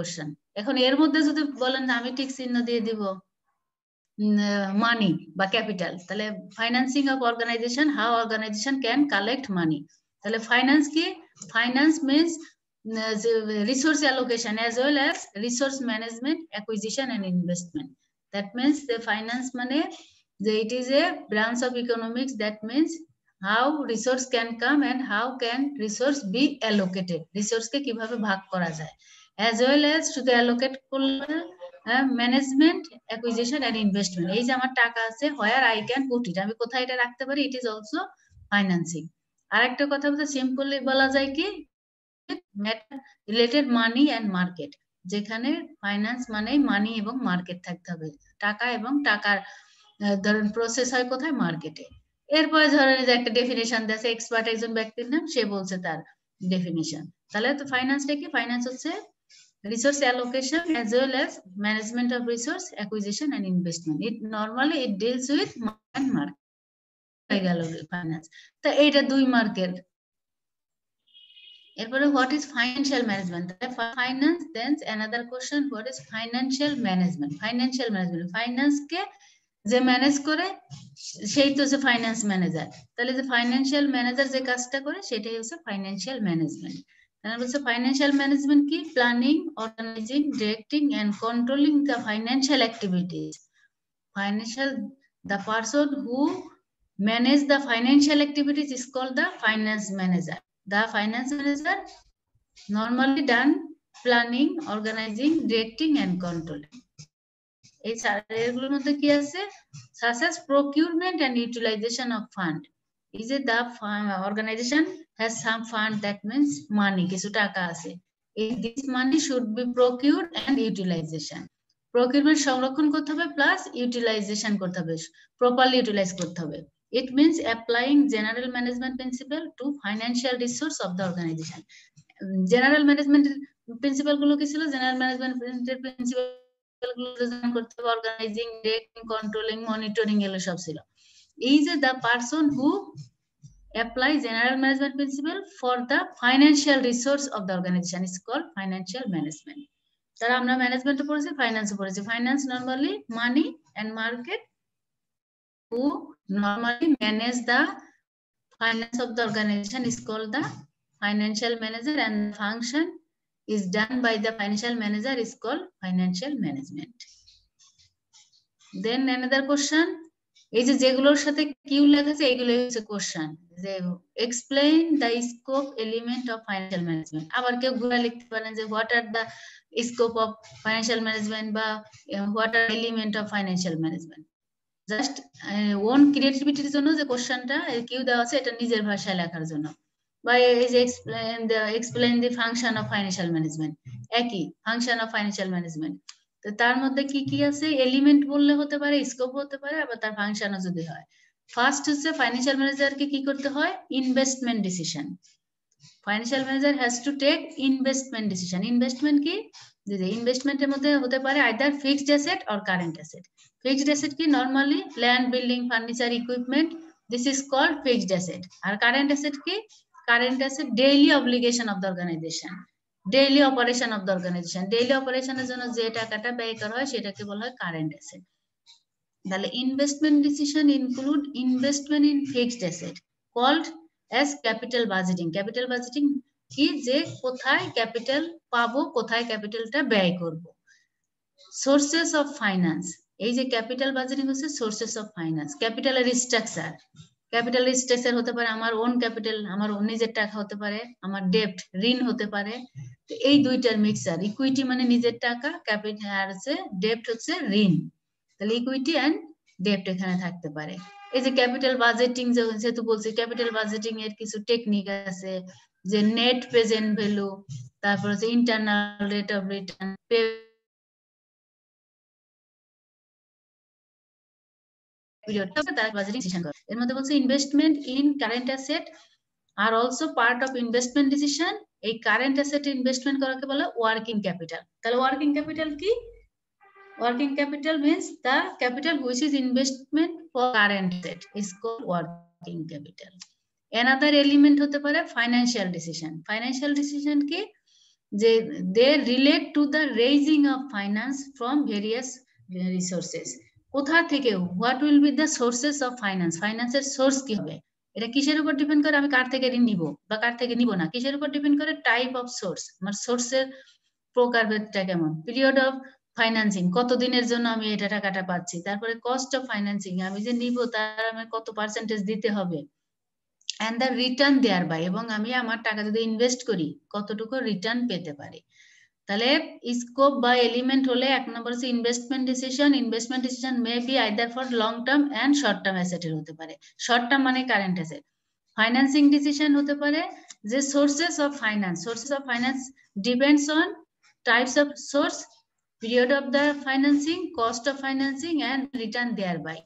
Question. এখন এর মধ্যে যদি বলেন না আমি ঠিক চিহ্ন দিয়ে দিব মানি বা ক্যাপিটাল, তাহলে financing of organisation, how organisation can collect money. তাহলে ফাইন্যান্স কি? Finance means resource allocation as well as resource management, acquisition and investment. That means the finance money, it is a branch of economics that means how resource can come and how can resource be allocated, resource ke kibhabe bhag kora jay, as well as to the allocate management, acquisition and investment. এই যে আমার টাকা আছে, where I can put it, আমি কোথায় এটা রাখতে পারি, ইট ইজ অলসো ফাইন্যান্সিং। আরেকটা কথা বলতে সিম্পলি বলা যায় কি রিলেটেড মানি এন্ড মার্কেট, যেখানে ফাইন্যান্স মানে মানি এবং মার্কেট থাকতে হবে, টাকা এবং টাকার ধরেন প্রসেস হয় কোথায়, মার্কেটে। এরপরে ধরেন যে একটা ডেফিনেশন দিয়েছে, এক্সপার্ট একজন ব্যক্তির নাম, সে বলছে তার ডেফিনেশন। তাহলে তো ফাইন্যান্সটা কি? ফাইন্যান্স হচ্ছে resource allocation as well as management of resource, acquisition and investment. It normally it deals with market হয়ে গেল ফাইন্যান্স। তা এইটা 2 মার্কের। এরপরে what is financial management? Finance, then another question, what is financial management? financial management, finance কে যে manage করে সেই তো হচ্ছে ফাইন্যান্স ম্যানেজার। তাহলে যে ফাইন্যান্সিয়াল ম্যানেজার যে কাজটা করে সেটাই হচ্ছে financial management. Financial management key planning, organizing, directing and controlling the financial activities. The person who manage the financial activities is called the finance manager. The finance manager normally done planning, organizing, directing and controlling. এই এগুলোর মধ্যে কি আছে? such as procurement and utilization of fund. Is it the organization has some fund, that means money, কিছু টাকা আছে, this money should be procured and utilization. Procurement সংরক্ষণ করতে হবে প্লাস ইউটিলাইজেশন করতে হবে, প্রপারলি ইউটিলাইজ করতে হবে। It means applying general management principle to financial resource of the organization. General management principal গুলো কি ছিল? জেনারেল ম্যানেজমেন্ট প্রিন্সিপাল গুলো ডিজাইন করতে হবে, অর্গানাইজিং, ডিরেক্টিং, কন্ট্রোলিং, মনিটরিং এগুলো সব ছিল। Is the person who apply general management principle for the financial resource of the organization is called financial management. তারা আমরা ম্যানেজমেন্টও পড়েছি, ফাইন্যান্সও পড়েছি। Finance normally money and market, who normally manage the finance of the organization is called the financial manager and the function is done by the financial manager is called financial management. Then another question, এই যে যেগুলোর সাথে Q লেখা আছে এগুলো হচ্ছে question, যে explain the scope element of financial management. আবার কেউ ঘুরে লিখতে পারেন যে what are the scope of financial management বা what are element of financial management. Just own ক্রিয়েটিভিটির জন্য যে কোশ্চেনটা কিউ দেওয়া আছে এটা নিজের ভাষায় লেখার জন্য। বা এই যে explain the function of financial management, একই ফাংশন অফ ফাইন্যান্সিয়াল ম্যানেজমেন্ট। তো তার মধ্যে কি কি আছে? এলিমেন্ট বললে হতে পারে, স্কোপ হতে পারে, আবার তার ফাংশনও যদি হয়। ফার্স্ট হচ্ছে ফাইন্যান্সিয়াল ম্যানেজারকে কি করতে হয়? Investment decision. Financial manager has to take investment decision. Investment কি? যে ইনভেস্টমেন্টের মধ্যে হতে পারে either fixed asset or current asset. Fixed asset কি? Normally land, building, furniture, equipment, this is called fixed asset. আর কারেন্ট অ্যাসেট কি? Current asset daily obligation of the organisation, daily operation of the organisation. Daily অপারেশনের জন্য যে টাকাটা ব্যয় করা হয় সেটাকে বলা হয় কারেন্ট অ্যাসেট। তাহলে investment decision include investment in fixed asset called as capital budgeting. Capital budgeting কি? যে কোথায় ক্যাপিটাল পাবো, কোথায় ক্যাপিটালটা ব্যয় করব। সোর্সেস অফ ফাইন্যান্স, এই যে ক্যাপিটাল বাজেটিং হচ্ছে সোর্সেস অফ ফাইন্যান্স। ক্যাপিটালের স্ট্রাকচার, ক্যাপিটাল স্ট্রাকচার হতে পারে আমার ওন ক্যাপিটাল, আমার নিজের টাকা হতে পারে, আমার ডেপ্ট, ঋণ হতে পারে। তো এই দুইটার মিক্সচার। ইকুইটি মানে নিজের টাকা, ক্যাপিটাল আর হচ্ছে ডেপ্ট হচ্ছে ঋণ। তাহলে ইকুইটি এন্ড ডেপ্ট এখানে থাকতে পারে। এই যে ক্যাপিটাল বাজেটিং যেহেতু বলছি, ক্যাপিটাল বাজেটিং এর কিছু টেকনিক আছে, যে নেট প্রেজেন্ট ভ্যালু, তারপর হচ্ছে ইন্টারনাল রেট অফ রিটার্ন, এর মধ্যে বলছে ইনভেস্টমেন্ট ইন কারেন্ট অ্যাসেট আর also part of investment decision. এই কারেন্ট অ্যাসেট ইনভেস্টমেন্ট করাকে বলে ওয়ার্কিং ক্যাপিটাল। তাহলে ওয়ার্কিং ক্যাপিটাল কি? Working capital means the capital which is investment for current asset is called working capital. Another element হতে পারে financial decision. Financial decision কি? they relate to the raising of finance from various resources. কোথা থেকে, what will be the sources of finance, ফাইন্যান্সের source কি হবে, এটা কিসের উপর ডিপেন্ড করে, আমি কার থেকে ঋণ নিব বা কার থেকে নিব না, কিসের উপর ডিপেন্ড করে, টাইপ অফ সোর্স, আমার সোর্সের প্রকারভেদটা কেমন, পিরিয়ড অফ ফাইন্যান্সিং, কত দিনের জন্য আমি এটা টাকাটা পাচ্ছি, তারপরে কস্ট অফ ফাইন্যান্সিং, আমি যে নিব তার আমার কত পার্সেন্টেজ দিতে হবে, and the return thereby, এবং আমি আমার টাকা যদি ইনভেস্ট করি কতটুকু রিটার্ন পেতে পারি। তাহলে স্কোপ বা এলিমেন্ট হলে এক নম্বর হচ্ছে investment decision. Investment decision may be either for long term and short term অ্যাসেটের হতে পারে। শর্ট টার্ম মানে কারেন্ট অ্যাসেট। ফাইন্যান্সিং ডিসিশন হতে পারে যে sources of finance depends on types of source, period of the financing, cost of financing and return thereby.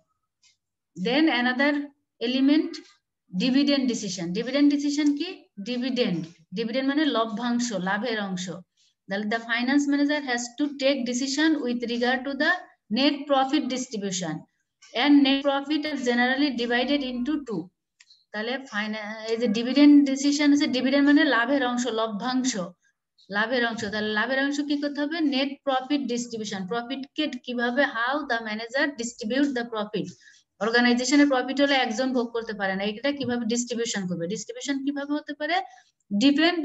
Then another element dividend decision. Dividend decision কি, dividend মানে লভ্যাংশ, লাভের অংশ। The finance manager has to take decision with regard to the net profit distribution, and net profit is generally divided into two. তাহলে এই যে dividend decision আছে, dividend মানে লাভের অংশ, লভ্যাংশ, লাভের অংশ। তাহলে লাভের অংশ কি করতে হবে, নেট প্রফিট ডিস্ট্রিবিউশন, প্রফিটকে কিভাবে, how the manager distribute the profit. অর্গানাইজেশনের প্রফিট হলে একজন ভোগ করতে পারে না, এটা কিভাবে ডিস্ট্রিবিউশন করবে, ডিস্ট্রিবিউশন কিভাবে হতে পারে, ডিপেন্ড।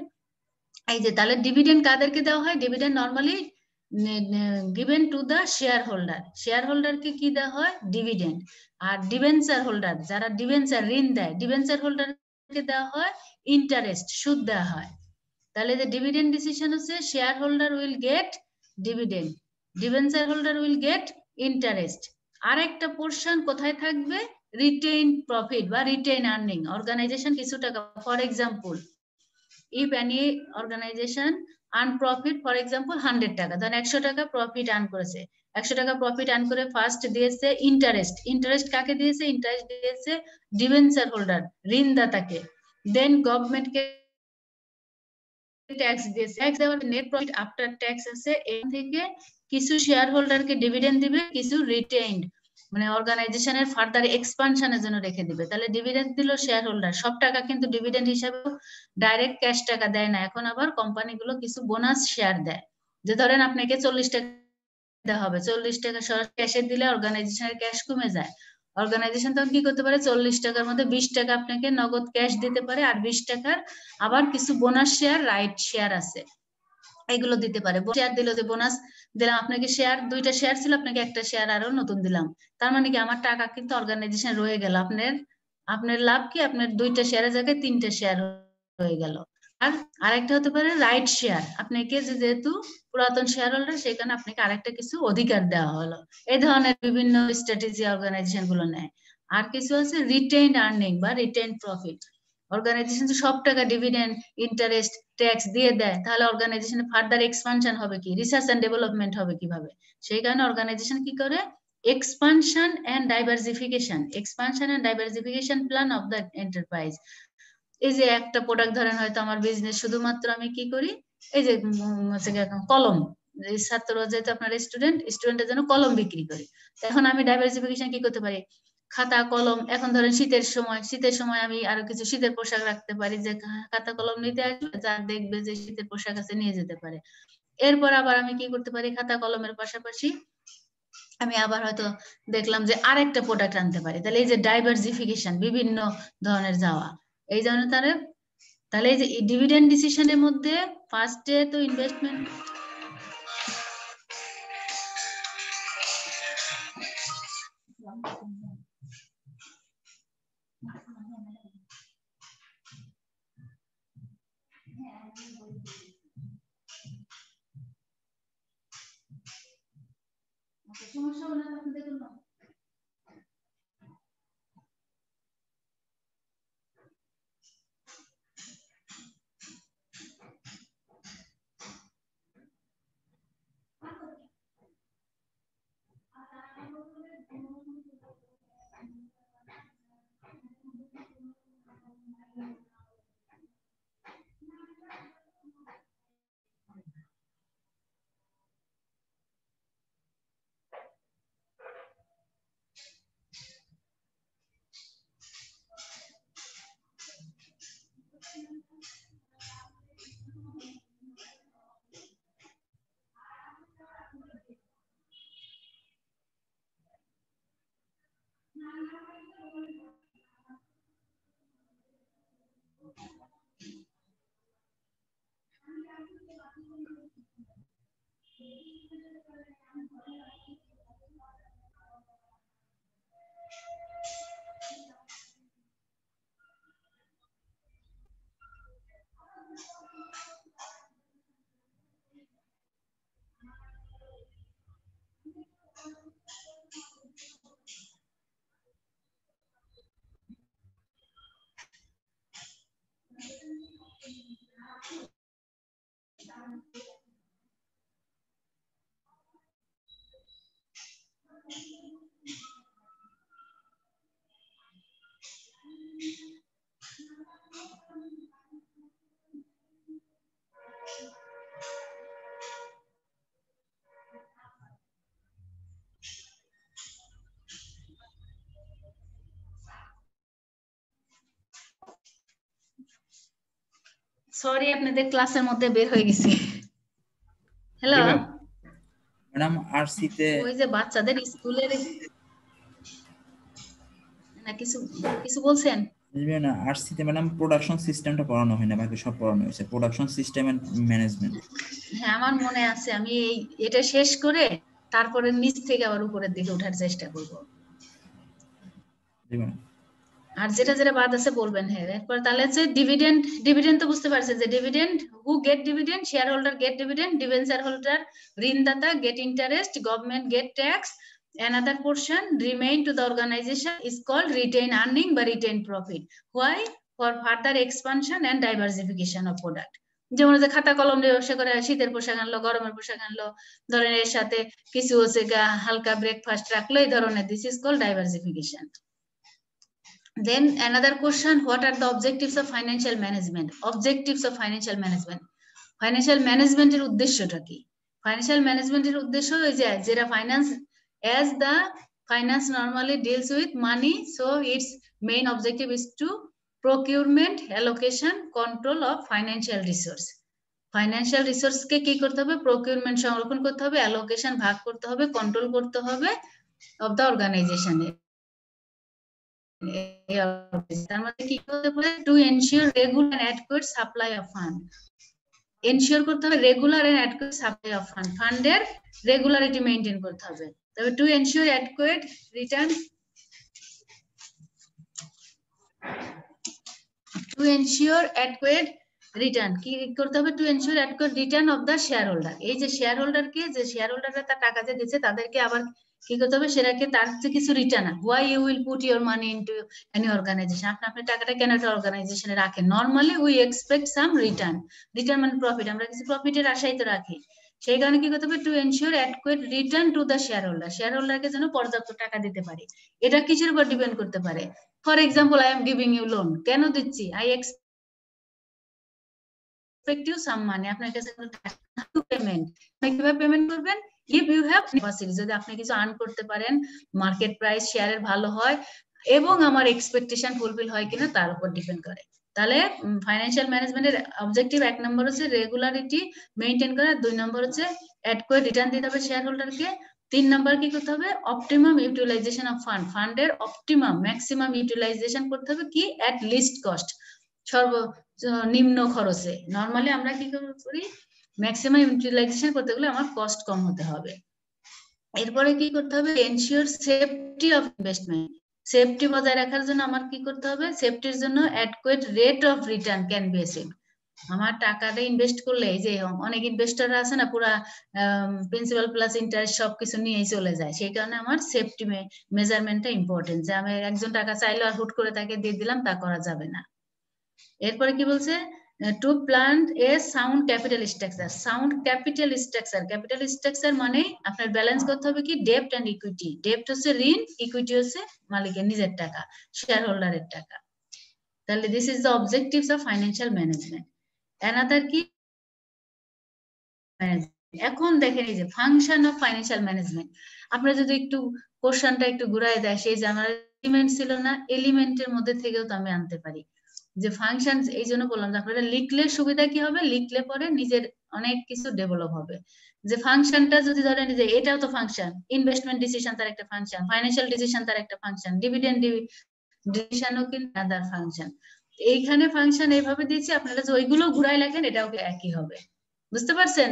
এই যে তাহলে ডিভিডেন্ড কাদেরকে দেওয়া হয়, dividend normally given to the share holder, share হোল্ডারকে কি দেওয়া হয়, ডিভিডেন্ড। আর ডিবেঞ্চার হোল্ডার, যারা ডিবেঞ্চার ঋণ দেয়, ডিবেঞ্চার হোল্ডারকে দেওয়া হয় ইন্টারেস্ট, সুদ দেওয়া হয়। তাহলে যে ডিভিডেন্ড ডিসিশন হচ্ছে shareholder will get dividend, debenture holder will get interest. আর একটা পোর্শন কোথায় থাকবে, রিটেইন প্রফিট বা রিটেইন আর্নিং। অর্গানাইজেশন কিছু টাকা, for example if any organization earn profit, for example 100 টাকা, ধরেন 100 টাকা প্রফিট আর্ন করেছে, 100 টাকা প্রফিট আর্ন করে ফার্স্ট দিয়েছে ইন্টারেস্ট। ইন্টারেস্ট কাকে দিয়েছে, ইন্টারেস্ট দিয়েছে ডিবেঞ্চার হোল্ডার, ঋণদাতাকে। দেন গভর্নমেন্টকে ট্যাক্স দিয়েছে, ট্যাক্স দেওয়ার নেট প্রফিট আফটার ট্যাক্স আছে, এখান থেকে কিছু শেয়ার হোল্ডারকে ডিভিডেন্ড দিবে, কিছু রিটেইনড মানে অর্গানাইজেশনের ফার্দার এক্সপানশনের জন্য রেখে দিবে। তাহলে ডিভিডেন্ড দিল শেয়ার হোল্ডার, সব টাকা কিন্তু ডিভিডেন্ড হিসাবে ডাইরেক্ট ক্যাশ টাকা দেয় না, এখন আবার কোম্পানিগুলো কিছু বোনাস শেয়ার দেয়। যে ধরেন আপনাকে 40 টাকা দেওয়া হবে, 40 টাকা সরাসরি ক্যাশে দিলে অর্গানাইজেশনের ক্যাশ কমে যায়। অর্গানাইজেশন তখন কি করতে পারে, 40 টাকার মধ্যে 20 টাকা আপনাকে নগদ ক্যাশ দিতে পারে, আর 20 টাকার আবার কিছু বোনাস শেয়ার, রাইট শেয়ার আছে, এগুলো দিতে পারে। শেয়ার দিল, যে বোনাস দিলাম আপনাকে, শেয়ার 2টা শেয়ার ছিল, আপনাকে একটা শেয়ার আরো নতুন দিলাম, তার মানে কি আমার টাকা কিন্তু অর্গানাইজেশন রয়ে গেল। আপনার লাভ কি, আপনার 2টা শেয়ারের জায়গায় 3টে শেয়ার হয়ে গেল। আর আরেকটা হতে পারে রাইট শেয়ার, আপনাকে যেহেতু পুরাতন শেয়ার হোল্ডার, সেখানে আপনাকে আরেকটা কিছু অধিকার দেওয়া হলো। এই ধরনের বিভিন্ন স্ট্র্যাটেজি অর্গানাইজেশন গুলো নেয়। আর কিছু আছে রিটেইনড আর্নিং বা রিটেইনড প্রফিট। অর্গানাইজেশন সব টাকা ডিভিডেন্ড, ইন্টারেস্ট, ট্যাক্স দিয়ে দেয়, তাহলে অর্গানাইজেশনে ফার্দার এক্সপানশন হবে কি, রিসার্চ এন্ড ডেভেলপমেন্ট হবে কিভাবে, সেই কারণে অর্গানাইজেশন কি করে, expansion and diversification plan of the enterprise. এই যে একটা প্রোডাক্ট ধরেন, হয়তো আমার বিজনেস শুধুমাত্র আমি কি করি, এই যে কলম, ছাত্র যেহেতু আপনার স্টুডেন্টের জন্য কলম বিক্রি করি, এখন আমি ডাইভার্সিফিকেশন কি করতে পারি, খাতা কলম, এখন ধরেন শীতের সময় আমি আরো কিছু শীতের পোশাক রাখতে পারি, যে খাতা কলম নিতে আসবে, যা দেখবে যে শীতের পোশাক আছে নিয়ে যেতে পারে। এরপর আবার আমি কি করতে পারি, খাতা কলমের পাশাপাশি আমি আবার হয়তো দেখলাম যে আরেকটা প্রোডাক্ট আনতে পারি। তাহলে এই যে ডাইভার্সিফিকেশন, বিভিন্ন ধরনের যাওয়া, এই জন্য তাহলে এই যে ডিভিডেন্ড ডিসিশনের মধ্যে ফার্স্টে তো ইনভেস্টমেন্ট, সমস্যা হলে দেখুন না। সরি আপনাদের ক্লাসের মধ্যে বের হয়ে গেছি। হ্যালো ম্যাডাম আরসিতে ওই যে বাচ্চাদের স্কুলের না কিছু কিছু বলছেন? না আরসিতে ম্যাডাম প্রোডাকশন সিস্টেমটা পড়ানো হয় না, বাকি সব পড়ানো হয়েছে, প্রোডাকশন সিস্টেম এন্ড ম্যানেজমেন্ট। হ্যাঁ আমার মনে আছে, আমি এটা শেষ করে তারপরে নিচ থেকে আবার উপরের দিকে ওঠার চেষ্টা করব। জি ম্যাডাম। আর যেটা যেটা বাদ আছে বলবেন। হ্যাঁ এরপর তাহলে হচ্ছে ডিভিডেন্ড। ডিভিডেন্ড তো বুঝতে পারছেন যে dividend, who get dividend, shareholder get dividend, debenture holder ঋণদাতা get interest, government get tax, another portion remain to the organization is called retained earning বা retained profit. Why? For further expansion and diversification of product. যেমন যে খাতা কলম দিয়ে ব্যবসা করে, শীতের পোশাক আনলো, গরমের পোশাক আনলো, ধরেন এর সাথে কিছু হচ্ছে হালকা ব্রেকফাস্ট রাখলো, এই ধরনের, this is called diversification. Then another question, what are the objectives of financial management? Objectives of financial management. Financial management এর উদ্দেশ্যটা কি? Financial management এর উদ্দেশ্য এই যে যেটা finance, as the finance normally deals with money, so its main objective is to procurement, allocation, control of financial resource. Financial resource কে কি করতে হবে? procurement সংরক্ষণ করতে হবে, allocation ভাগ করতে হবে, control করতে হবে of the organization. তার মধ্যে কি করতে পারে? To ensure regular adequate supply of fund. Ensure করতে হবে regular and adequate supply of fund, ফান্ডের রেগুলারিটি মেইনটেইন করতে হবে। তবে to ensure adequate return, to ensure adequate return কি করতে হবে? To ensure adequate return of the share holder. এই যে শেয়ার হোল্ডারকে, যে শেয়ার হোল্ডাররা তার টাকা যে দিচ্ছে তাদেরকে আবার কি করতে হবে? সেটাকে তার কিছু return. Why you will put your money into any organization. আপনি আপনার টাকাটা কেন একটা অর্গানাইজেশনে রাখেন? Normally we expect some return. Return মানে প্রফিট, আমরা কিছু প্রফিটের আশাই তো রাখি। সেই কারণে কি করতে হবে? To ensure adequate return to the share holder. Share হোল্ডারকে যেন পর্যাপ্ত টাকা দিতে পারে। এটা কিসের উপর ডিপেন্ড করতে পারে? For example, I am giving you loan. কেন দিচ্ছি? I expect you some money, আপনার কাছে পেমেন্ট। কিভাবে পেমেন্ট করবেন? if you have capacity, যদি আপনি কিছু আর্ন করতে পারেন, মার্কেট প্রাইস শেয়ারের ভালো হয় এবং আমার এক্সপেকটেশন ফুলফিল হয় কিনা তার উপর ডিপেন্ড করে। তাহলে ফাইন্যান্সিয়াল ম্যানেজমেন্টের অবজেক্টিভ 1 নম্বর হচ্ছে রেগুলারিটি মেইনটেইন করা, 2 নম্বর হচ্ছে অ্যাডকুয়েট রিটার্ন দিতে হবে শেয়ার হোল্ডারকে, 3 নম্বর কি করতে হবে? অপটিমাম ইউটিলাইজেশন অফ ফান্ড, ফান্ডের অপটিমাম ম্যাক্সিমাম ইউটিলাইজেশন করতে হবে কি? অ্যাট লিস্ট কস্ট, নিম্ন খরচে। নরমালি আমরা কি করি? ম্যাক্সিমাম ইউটিলাইজেশন করতে গেলে আমার কস্ট কম হতে হবে। এরপরে কি করতে হবে? Ensure safety of investment, safety বজায় রাখার জন্য আমার কি করতে হবে? সেফটির জন্য adequate rate of return can be achieved. আমার টাকাটা ইনভেস্ট করলে, এই যে অনেক ইনভেস্টররা আছে না, পুরা প্রিন্সিপাল প্লাস ইন্টারেস্ট সবকিছু নিয়েই চলে যায়। সেই কারণে আমার সেফটি মেজারমেন্টটা ইম্পর্টেন্ট, যে আমি একজন টাকা চাইলে আর হুট করে তাকে দিয়ে দিলাম, তা করা যাবে না। এরপরে কি বলছে? To plan a sound capital structure. Sound capital structure, capital structure মানে আপনার ব্যালেন্স করতে হবে কি? ডেপ্ট এন্ড ইকুইটি। ডেপ্ট হচ্ছে ঋণ, ইকুইটি হচ্ছে মালিকের নিজের টাকা, শেয়ার হোল্ডারের টাকা। তাহলে this is the objectives of financial management. Another কি? এখন দেখেন এই যে ফাংশন অফ ফাইন্যান্সিয়াল ম্যানেজমেন্ট। আপনারা যদি একটু কোশ্চেনটা একটু ঘুরাই দেয়, সেই যে আমার এলিমেন্ট ছিল না, এলিমেন্টের মধ্যে থেকেও তো আমি আনতে পারি যে ফাংশন। এই জন্য বললাম যে আপনারা লিখলে সুবিধা কি হবে? লিখলে পরে নিজের অনেক কিছু ডেভেলপ হবে। যে ফাংশনটা যদি ধরেন যে এটাও তো ফাংশন, ইনভেস্টমেন্ট ডিসিশন তার একটা ফাংশন, ফাইন্যান্সিয়াল ডিসিশন তার একটা ফাংশন, ডিভিডেন্ড ডিসিশনও কিন্তু আদার ফাংশন। এইখানে ফাংশন এইভাবে দিয়েছি, আপনারা যে ওইগুলো ঘুরাই লেখেন এটাও একই হবে। বুঝতে পারছেন?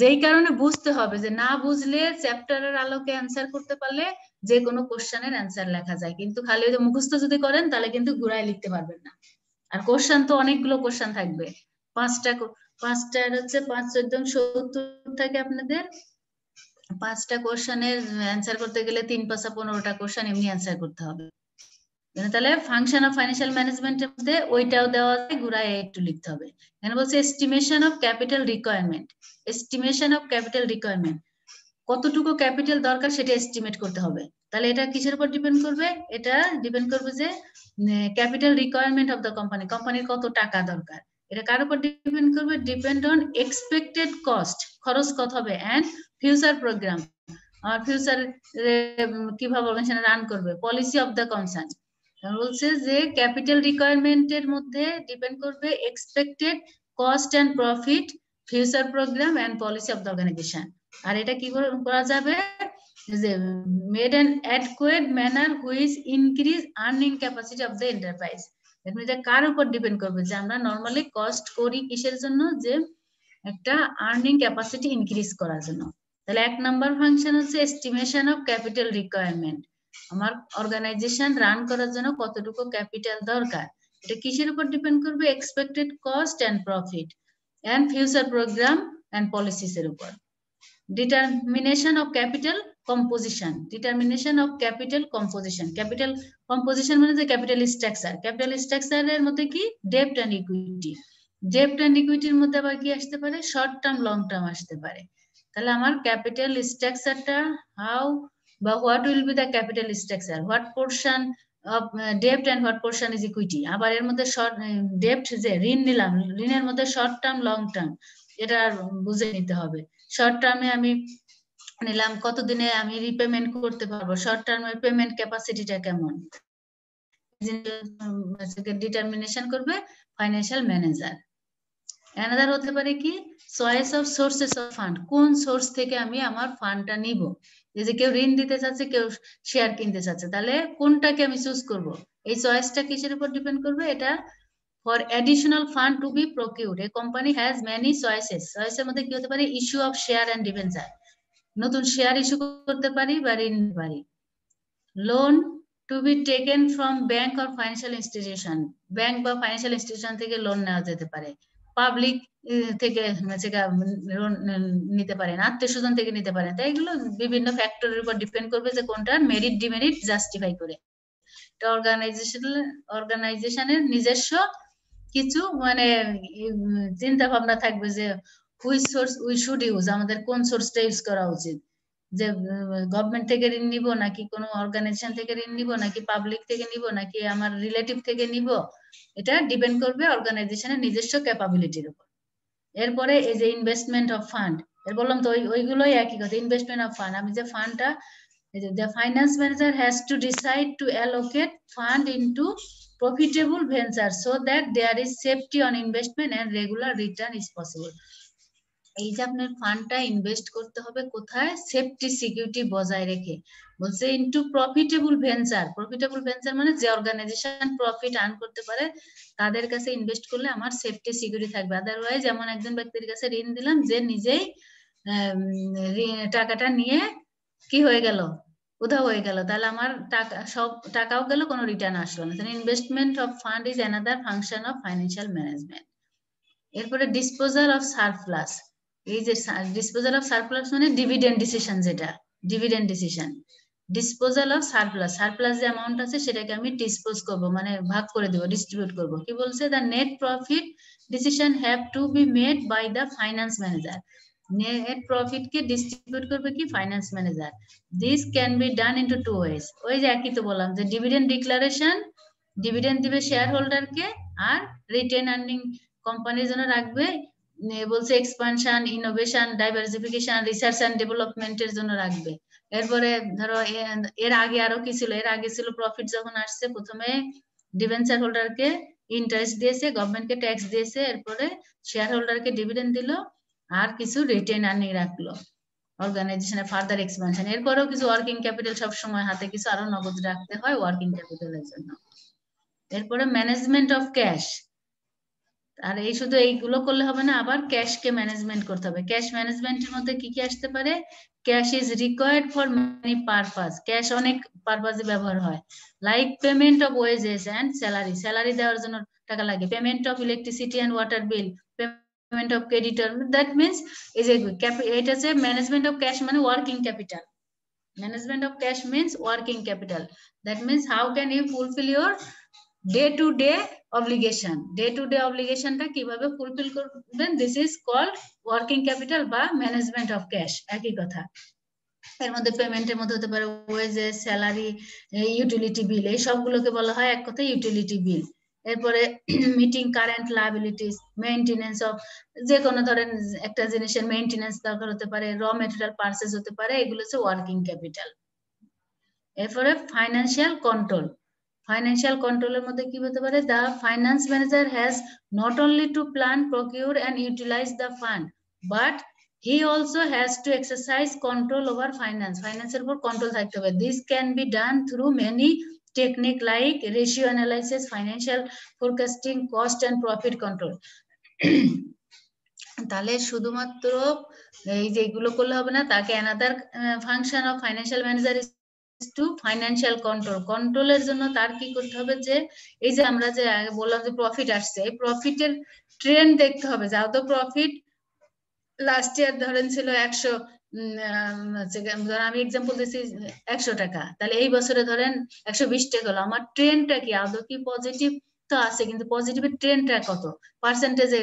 যেই কারণে বুঝতে হবে, যে না বুঝলে চ্যাপ্টারের আলোকে অ্যান্সার করতে পারলে যে কোনো কোশ্চেনের অ্যান্সার লেখা যায়, কিন্তু খালি ওই যে মুখস্থ যদি করেন তাহলে কিন্তু ঘুরাই লিখতে পারবেন না। আর কোশ্চেন তো অনেকগুলো কোশ্চেন থাকবে, পাঁচটা হচ্ছে 5 14 70 থাকে আপনাদের। 5টা কোশ্চেনের অ্যান্সার করতে গেলে 3 5 15টা কোশ্চেন এমনি অ্যান্সার করতে হবে। তাহলে ফাংশন অফ ফাইন্যান্সিয়াল ম্যানেজমেন্টের মধ্যে ওইটাও দেওয়া আছে, ঘুরায় একটু লিখতে হবে। এখানে বলছে estimation of capital requirement. Estimation of capital requirement, কতটুকু ক্যাপিটাল দরকার সেটা এস্টিমেট করতে হবে। তাহলে এটা কিসের উপর ডিপেন্ড করবে? এটা ডিপেন্ড করবে যে capital requirement of the company, কোম্পানির কত টাকা দরকার। এটা কার উপর ডিপেন্ড করবে? ডিপেন্ড অন এক্সপেক্টেড কস্ট, খরচ কত হবে, এন্ড ফিউচার প্রোগ্রাম, আর ফিউচার কিভাবে অর্গানাইজেশন রান করবে, পলিসি অফ দ্য কনসার্ন। বলছে যে ক্যাপিটাল রিকোয়ারমেন্টের মধ্যে ডিপেন্ড করবে expected cost and profit, future program and policy of the organization. আর এটা কি করা যাবে যে made an adequate manner which increase earning capacity of the enterprise. এটা কার উপর ডিপেন্ড করবে যে আমরা নরমালি কস্ট করি কিসের জন্য, যে একটা আর্নিং ক্যাপাসিটি ইনক্রিজ করার জন্য। তাহলে 1 নাম্বার ফাংশন হচ্ছে এস্টিমেশন অফ ক্যাপিটাল রিকোয়ারমেন্ট। আমার অর্গানাইজেশন রান করার জন্য কতটুকু ক্যাপিটাল দরকার, এটা কিসের উপর ডিপেন্ড করবে, expected cost and profit and future program and policies এর উপর। Determination of capital composition, determination of capital composition. Capital composition মানে যে ক্যাপিটাল স্ট্রাকচার, ক্যাপিটাল স্ট্রাকচারের মধ্যে কি ডেপ্ট এন্ড ইকুইটি, ডেপ্ট এন্ড ইকুইটির মধ্যে আবার কি আসতে পারে, শর্ট টার্ম লং টার্ম আসতে পারে। তাহলে আমার ক্যাপিটাল স্ট্রাকচারটা হাউ বা what will be the capital structure, what portion of ডেপ্ট and what portion is equity. আবার এর মধ্যে শর্ট ডেপ্ট যে ঋণ নিলাম, ঋণের মধ্যে শর্ট টার্ম লং টার্ম এটা বুঝে নিতে হবে। শর্ট টার্মে আমি নিলাম কতদিনে আমি রিপেমেন্ট করতে পারবো, শর্ট টার্মের পেমেন্ট ক্যাপাসিটিটা কেমন, ডিটারমিনেশন করবে ফাইন্যান্সিয়াল ম্যানেজার। অ্যানাদার হতে পারে কি choice of sources of fund, কোন সোর্স থেকে আমি আমার ফান্ডটা নিব। যে কেউ ঋণ দিতে চাচ্ছে, কেউ শেয়ার কিনতে চাচ্ছে, তাহলে কোনটাকে আমি চুজ করব, এই চয়েসটা কিসের উপর ডিপেন্ড করবে, এটা for additional fund to be procured a company has many choices. চয়েসের মধ্যে কি হতে পারে, issue of share and debenture, নতুন শেয়ার ইস্যু করতে পারি বা ঋণ নিতে পারি। Loan to be taken from bank or financial institution, bank বা ফাইন্যান্সিয়াল ইনস্টিটিউশন থেকে লোন নেওয়া যেতে পারে, পাবলিক থেকে নিতে পারেন, আত্মীয় স্বজন থেকে নিতে পারেন। তাই এগুলো বিভিন্ন ফ্যাক্টরের উপর ডিপেন্ড করবে যে কোনটার মেরিট ডিমেরিট জাস্টিফাই করে। এটা অর্গানাইজেশনের নিজস্ব কিছু মানে চিন্তা ভাবনা থাকবে যে which source we should use, আমাদের কোন সোর্সটা ইউজ করা উচিত, যে গভর্নমেন্ট থেকে ঋণ নিব নাকি কোনো অর্গানাইজেশন থেকে ঋণ নিব নাকি পাবলিক থেকে নিব নাকি আমার রিলেটিভ থেকে নিব, এটা ডিপেন্ড করবে অর্গানাইজেশনের নিজস্ব ক্যাপাবিলিটির উপর। এরপরে এই যে ইনভেস্টমেন্ট অফ ফান্ড, এর বললাম তো ওইগুলোই একই কথা, ইনভেস্টমেন্ট অফ ফান্ড। আমি যে ফান্ডটা, the finance manager has to decide to allocate fund into profitable ventures so that there is safety on investment and regular return is possible. এই যে আপনার ফান্ডটা ইনভেস্ট করতে হবে কোথায়, সেফটি সিকিউরিটি বজায় রেখে। বলছে into profitable venture, profitable venture মানে যে অর্গানাইজেশন প্রফিট আর্ন করতে পারে তাদের কাছে ইনভেস্ট করলে আমার সেফটি সিকিউরিটি থাকবে। আদারওয়াইজ এমন একজন ব্যক্তির কাছে ঋণ দিলাম যে নিজেই টাকাটা নিয়ে কি হয়ে গেল, উধাও হয়ে গেল, তাহলে আমার টাকা সব টাকাও গেল, কোনো রিটার্ন আসলো না। Investment of fund is another function of financial management. এরপরে ডিসপোজাল অফ সারপ্লাস, এই যে ডিসপোজাল অফ সারপ্লাস মানে ডিভিডেন্ড ডিসিশন, যেটা dividend decision. Disposal of surplus, surplus যে অ্যামাউন্ট আছে সেটাকে আমি ডিসপোজ করব, মানে ভাগ করে দেব, ডিস্ট্রিবিউট করব। কি বলছে, the net profit decision have to be made by the finance manager. Net profit কে ডিস্ট্রিবিউট করবে কি finance manager. This can be done into two ways. ওই যে একই তো বললাম যে ডিভিডেন্ড ডিক্লারেশন, ডিভিডেন্ড দিবে শেয়ার হোল্ডারকে, আর রিটেন আর্নিং কোম্পানির জন্য রাখবে, বলছে expansion, innovation, diversification, research and ডেভেলপমেন্টের জন্য রাখবে। এরপরে ধরো এর আগে আরো কি ছিল, এর আগে ছিল প্রফিট যখন আসছে প্রথমে ডিবেঞ্চার হোল্ডারকে ইন্টারেস্ট দিয়েছে, গভর্নমেন্টকে ট্যাক্স দিয়েছে, এরপরে শেয়ার হোল্ডারকে ডিভিডেন্ড দিল, আর কিছু রিটেন আর্নিং রাখলো অর্গানাইজেশনের ফার্দার এক্সপানশন। এরপরেও কিছু ওয়ার্কিং ক্যাপিটাল সব সময় হাতে কিছু আরো নগদ রাখতে হয় ওয়ার্কিং ক্যাপিটালের জন্য। এরপরে ম্যানেজমেন্ট অফ ক্যাশ, আর এই শুধু এইগুলো করলে হবে না, আবার ক্যাশকে ম্যানেজমেন্ট করতে হবে। ক্যাশ ম্যানেজমেন্টের মধ্যে কি কি আসতে পারে, cash is required for many purpose, cash অনেক পারপাসে ব্যবহার হয়, like payment of wages and salary, salary দেওয়ার জন্য টাকা লাগে, payment of electricity and water bill, payment of creditor. That means এই যে এটা হচ্ছে ম্যানেজমেন্ট অফ ক্যাশ মানে working capital. Management of cash means working capital. That means how can you fulfil your day to day obligation, day to day অব্লিগেশনটা কিভাবে fulfil করবেন, this is called working capital বা management of cash, একই কথা। এর মধ্যে পেমেন্টের মধ্যে হতে পারে ওয়েজেস, স্যালারি, ইউটিলিটি বিল, এই সবগুলোকে বলা হয় এক কথায় ইউটিলিটি বিল। এরপরে meeting current liabilities, maintenance of যে কোনো ধরেন একটা জিনিসের মেইনটেনেন্স দরকার হতে পারে, র মেটেরিয়াল পারচেজ হতে পারে, এগুলো হচ্ছে ওয়ার্কিং ক্যাপিটাল। এরপরে ফাইন্যান্সিয়াল কন্ট্রোল, ফাইন্যান্সিয়াল কন্ট্রোলের মধ্যে কি হতে পারে, the finance manager has not only to plan, procure and utilize the fund, but he also has to exercise control over finance. Finance এর উপর কন্ট্রোল থাকতে হবে. This can be done through many technique like ratio analysis, financial forecasting, cost and profit control. তাহলে শুধুমাত্র এই যে এগুলো করলে হবে না, তাকে another function of financial manager is to financial control. কন্ট্রোলের জন্য তার কি করতে হবে, যে এই যে আমরা যে বললাম যে প্রফিট আসছে, এই প্রফিটের ট্রেন্ড দেখতে হবে। যাও তো প্রফিট লাস্ট ইয়ার ধরেন ছিল 100, আমি এক্সাম্পল দিচ্ছি 100 টাকা, তাহলে এই বছরে ধরেন 120 টাকা হলো। আমার ট্রেন্ডটা কি, আদৌ কি পজিটিভ তো আছে, কিন্তু পজিটিভের ট্রেন্ডটা কত, পার্সেন্টেজে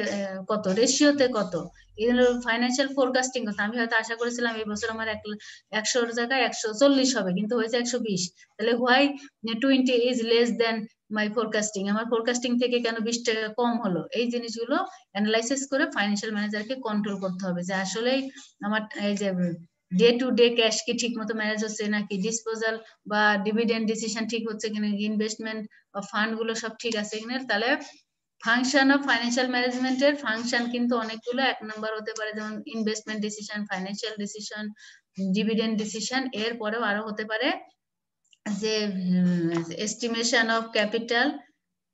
কত, রেশিওতে কত, এগুলো ফাইন্যান্সিয়াল ফোরকাস্টিং করতে। আমি হয়তো আশা করেছিলাম এই বছর আমার 100 জায়গায় 140 হবে, কিন্তু হয়েছে 120, তাহলে why 20 is less than my forecasting, আমার ফোরকাস্টিং থেকে কেন 20 টাকা কম হলো। এই জিনিসগুলো অ্যানালাইসিস করে ফাইন্যান্সিয়াল ম্যানেজারকে কন্ট্রোল করতে হবে, যে আসলে আমার এই যে ডে টু ডে ক্যাশ কি ঠিক মতো ম্যানেজ হচ্ছে নাকি, ডিসপোজাল বা ডিভিডেন্ড ডিসিশন ঠিক হচ্ছে কিনা, ইনভেস্টমেন্ট ফান্ড গুলো সব ঠিক আছে কিনা। তাহলে ফাংশন অফ ফাইন্যান্সিয়াল ম্যানেজমেন্টের ফাংশন কিন্তু অনেকগুলো। 1 নম্বর হতে পারে যেমন investment decision, financial decision, dividend decision. এরপরেও আরো হতে পারে যে এস্টিমেশন অফ ক্যাপিটাল,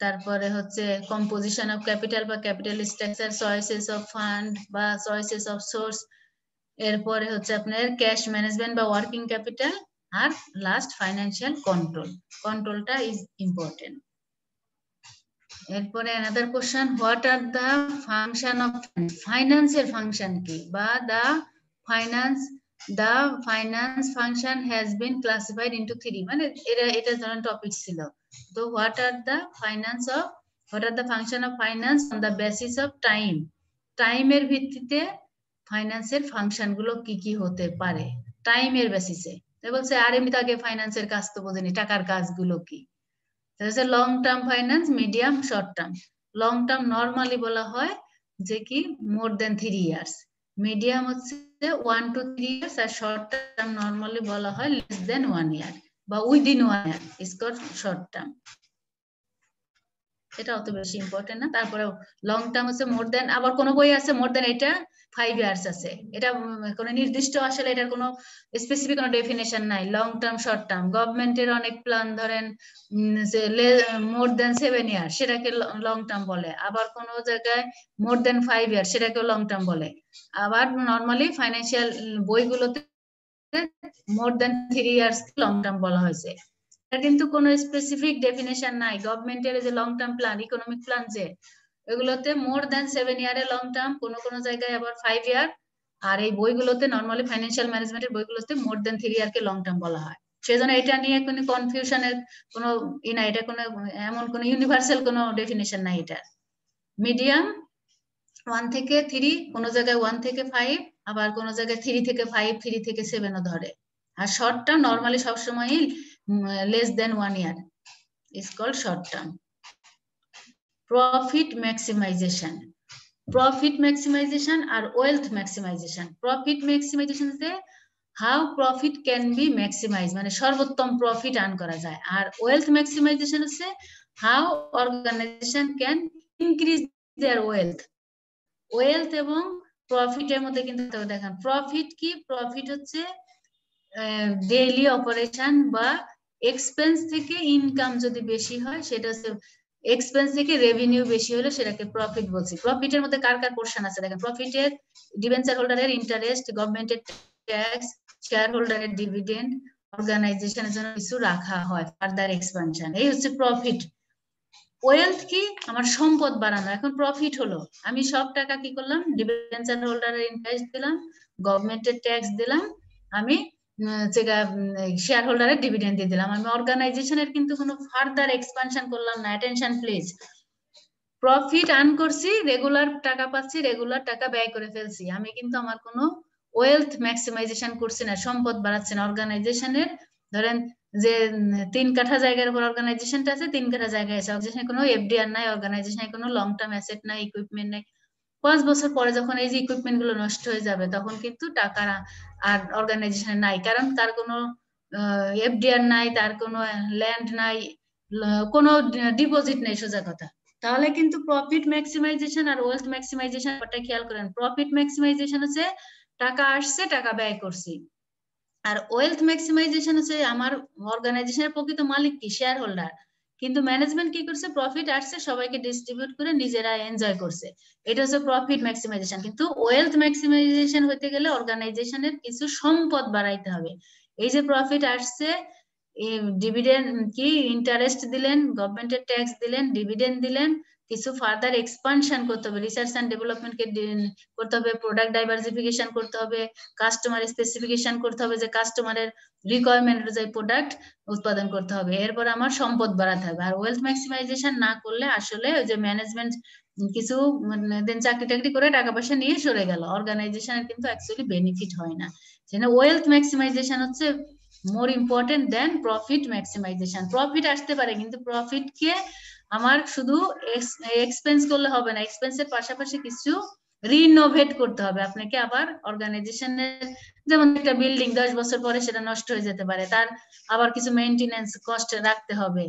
তারপরে হচ্ছে কম্পোজিশন অফ ক্যাপিটাল বা capital structure, choices of fund বা চয়েসেস অফ সোর্স, এরপরে হচ্ছে আপনার ক্যাশ ম্যানেজমেন্ট বা ওয়ার্কিং ক্যাপিটাল, আর লাস্ট ফাইন্যান্সিয়াল কন্ট্রোল। কন্ট্রোলটা ইজ ইম্পর্টেন্ট। এরপরে another question, what are the function of finance এর ফাংশন কি, বা the finance function has been classified into 3, মানে এটা ধরেন টপিক ছিল। তো what are the function of finance on the basis of time, টাইমের ভিত্তিতে ফাইন্যান্সের ফাংশন গুলো কি কি হতে পারে টাইমের বেসিসে। বলছে আর এমনি আগে ফাইন্যান্সের কাজ তো বোঝেনি, টাকার কাজগুলো কি। Long term finance, medium, short term. Long term normally বলা হয় যে কি মোর দেন 3 ইয়ার্স, মিডিয়াম হচ্ছে 1 to 3 ইয়ার্স, আর শর্ট টার্ম নর্মালি বলা হয় লেস দেন 1 ইয়ার বা within 1 year is called short term. এটা অত বেশি ইম্পর্টেন্ট না। তারপরে লং টার্ম হচ্ছে মোর দেন, আবার কোন বই আছে মোর দেন এটা 5 ইয়ার্স আছে, এটা কোনো নির্দিষ্ট আসলে এটার কোনো স্পেসিফিক কোনো ডেফিনেশন নাই। লং টার্ম, শর্ট টার্ম, গভর্নমেন্টের অনেক প্ল্যান ধরেন যে মোর দেন 7 ইয়ার সেটাকে লং টার্ম বলে, আবার কোন জায়গায় মোর দেন 5 ইয়ার সেটাকে লং টার্ম বলে, আবার নর্মালি ফাইন্যান্সিয়াল বইগুলোতে মোর দেন 3 ইয়ার্স লং টার্ম বলা হয়েছে। কিন্তু কোনো স্পেসিফিক ডেফিনেশন নাই। গভর্নমেন্টের যে long term plan, economic plan, যে এগুলোতে মোর দেন 7 ইয়ারে লং টার্ম, কোন জায়গায় আবার 5 ইয়ার, আর এই বইগুলোতে নর্মালি ফাইন্যান্সিয়াল ম্যানেজমেন্টের বইগুলোতে মোর দেন 3 ইয়ারকে লং টার্ম বলা হয়। সেজন্য এটা নিয়ে কোনো কনফিউশনের কোনো না, এটা কোনো এমন কোনো ইউনিভার্সাল কোনো ডেফিনেশন নাই এটা। মিডিয়াম 1 থেকে 3, কোন জায়গায় 1 থেকে 5, আবার কোন জায়গায় 3 থেকে 5, 3 থেকে 7ও ধরে। আর শর্ট টার্ম নর্মালি সবসময়ই less than 1 year is called short term. Profit maximization আর wealth maximization. Profit maximization is how profit can be maximized, মানে সর্বোত্তম প্রফিট আর্ন করা যায়। আর wealth maximization হচ্ছে how organization can increase their wealth এবং প্রফিটের মধ্যে কিন্তু দেখেন প্রফিট কি, প্রফিট হচ্ছে ডেইলি অপারেশন বা এক্সপেন্স থেকে ইনকাম যদি বেশি হয় সেটা হচ্ছে, এক্সপেন্স থেকে রেভিনিউ বেশি হলে সেটাকে প্রফিট বলছি। প্রফিটের মধ্যে কার কার পোরশন আছে দেখেন, প্রফিটের ডিবেঞ্চার হোল্ডারের ইন্টারেস্ট, গভর্নমেন্টের ট্যাক্স, শেয়ার হোল্ডারের ডিভিডেন্ড, অর্গানাইজেশনের জন্য কিছু রাখা হয়, ফার্দার এক্সপানশন, এই হচ্ছে প্রফিট। ওয়েলথ কি, আমার সম্পদ বাড়ানো। এখন প্রফিট হলো আমি সব টাকা কি করলাম, ডিবেঞ্চার হোল্ডারের ইন্টারেস্ট দিলাম, গভর্নমেন্টের ট্যাক্স দিলাম, আমি শেয়ার হোল্ডারের ডিভিডেন্ড দিয়ে দিলাম, আমি অর্গানাইজেশনের কিন্তু কোনো ফার্দার এক্সপানশন করলাম না। অ্যাটেনশন প্লিজ, প্রফিট আর্ন করছি, রেগুলার টাকা পাচ্ছি, রেগুলার টাকা ব্যয় করে ফেলছি, আমি কিন্তু আমার কোনো ওয়েলথ ম্যাক্সিমাইজেশন করছি না, সম্পদ বাড়াচ্ছে না। অর্গানাইজেশনের ধরেন যে 3 কাঠা জায়গার উপর অর্গানাইজেশনটা আছে, 3 কাঠা জায়গায় আছে, অর্গানাইজেশনে কোনো এফডিআর নাই, অর্গানাইজেশনে কোনো লং টার্ম অ্যাসেট নাই, ইকুইপমেন্ট নাই। 5 বছর পরে যখন এই যে ইকুইপমেন্ট গুলো নষ্ট হয়ে যাবে তখন কিন্তু টাকা আর অর্গানাইজেশনে নাই, কারণ তার কোনো এফডিআর নাই, তার কোনো ল্যান্ড নাই, কোনো ডিপোজিট নেই সোজা কথা। তাহলে কিন্তু প্রফিট ম্যাক্সিমাইজেশন আর ওয়েলথ ম্যাক্সিমাইজেশন ব্যাপারটা খেয়াল করেন। প্রফিট ম্যাক্সিমাইজেশন হচ্ছে টাকা আসছে, টাকা ব্যয় করছি। আর ওয়েলথ ম্যাক্সিমাইজেশন হচ্ছে আমার অর্গানাইজেশনের প্রকৃত মালিক কি, শেয়ার হোল্ডার। কিন্তু ম্যানেজমেন্ট কি করছে, প্রফিট আসছে সবাইকে ডিস্ট্রিবিউট করে নিজেরা এনজয় করছে, এটা হচ্ছে প্রফিট ম্যাক্সিমাইজেশন। কিন্তু ওয়েলথ ম্যাক্সিমাইজেশন হতে গেলে অর্গানাইজেশনের কিছু সম্পদ বাড়াইতে হবে। এই যে প্রফিট আসছে, ডিভিডেন্ড কি ইন্টারেস্ট দিলেন, গভর্নমেন্টের ট্যাক্স দিলেন, ডিভিডেন্ড দিলেন, কিছু ফার্দার এক্সপানশন করতে হবে, রিসার্চ এন্ড ডেভেলপমেন্টকে করতে হবে, প্রোডাক্ট ডাইভার্সিফিকেশন করতে হবে, কাস্টমার স্পেসিফিকেশন করতে হবে যে কাস্টমারের রিকোয়ারমেন্ট অনুযায়ী প্রোডাক্ট উৎপাদন করতে হবে, এরপর আমার সম্পদ বাড়াতে হবে। আর ওয়েলথ ম্যাক্সিমাইজেশন না করলে আসলে ওই যে ম্যানেজমেন্ট কিছু দেন চাকরি টাকরি করে টাকা পয়সা নিয়ে সরে গেল, অর্গানাইজেশনের কিন্তু অ্যাকচুয়ালি বেনিফিট হয় না। সেজন্য ওয়েলথ ম্যাক্সিমাইজেশন হচ্ছে মোর ইম্পর্টেন্ট দেন প্রফিট ম্যাক্সিমাইজেশন। প্রফিট আসতে পারে কিন্তু প্রফিটকে আমার শুধু এক্সপেন্স করলে হবে না, এক্সপেন্সের পাশাপাশি কিছু রিনোভেট করতে হবে আপনাকে। আবার অর্গানাইজেশনের যেমন একটা বিল্ডিং 10 বছর পরে সেটা নষ্ট হয়ে যেতে পারে, তার আবার কিছু মেইনটেনেন্স কস্ট রাখতে হবে।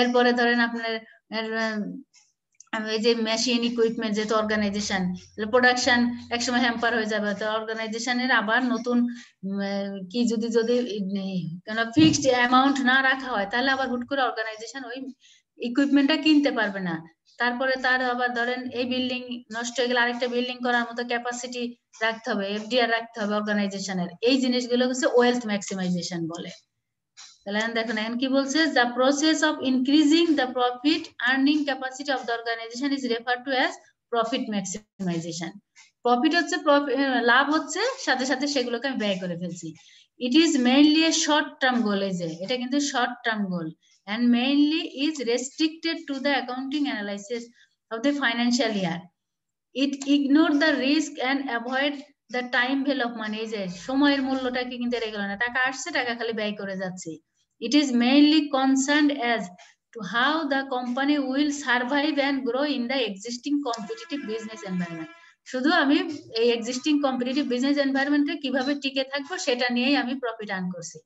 এরপরে ধরেন আপনার এই যে মেশিন ইকুইপমেন্ট, যেহেতু অর্গানাইজেশন প্রোডাকশন একসময় হ্যাম্পার হয়ে যাবে, তো অর্গানাইজেশনের আবার নতুন কি যদি কেন ফিক্সড অ্যামাউন্ট না রাখা হয় তাহলে আবার হুট করে অর্গানাইজেশন ওই ইকুইপমেন্টটা কিনতে পারবে না। তারপরে তার আবার ধরেন এই বিল্ডিং নষ্ট হয়ে গেলে আরেকটা বিল্ডিং করার মতো ক্যাপাসিটি রাখতে হবে, এফডিআর রাখতে হবে অর্গানাইজেশনের। এই জিনিসগুলো হচ্ছে ওয়েলথ ম্যাক্সিমাইজেশন বলে। তাহলে দেখুন এখন কি বলছে, the process of increasing the profit earning capacity of the organization is refer to as profit maximization. Profit হচ্ছে লাভ হচ্ছে, সাথে সাথে সেগুলোকে আমি ব্যয় করে ফেলছি। It is mainly a short term goal, এই যে এটা কিন্তু short term goal, and mainly is restricted to the accounting analysis of the financial year. It ignore the risk and avoid the time value of money, এই যে সময়ের মূল্যটাকে কিন্তু regular না, টাকা আসছে টাকা খালি ব্যয় করে যাচ্ছে। It is mainly concerned as to how the company will survive and grow in the existing competitive business environment. শুধু আমি এই এক্সিস্টিং কম্পিটিটিভ বিজনেস এনভায়রনমেন্টে কিভাবে টিকে থাকবো সেটা নিয়েই আমি প্রফিট আর্ন করছি।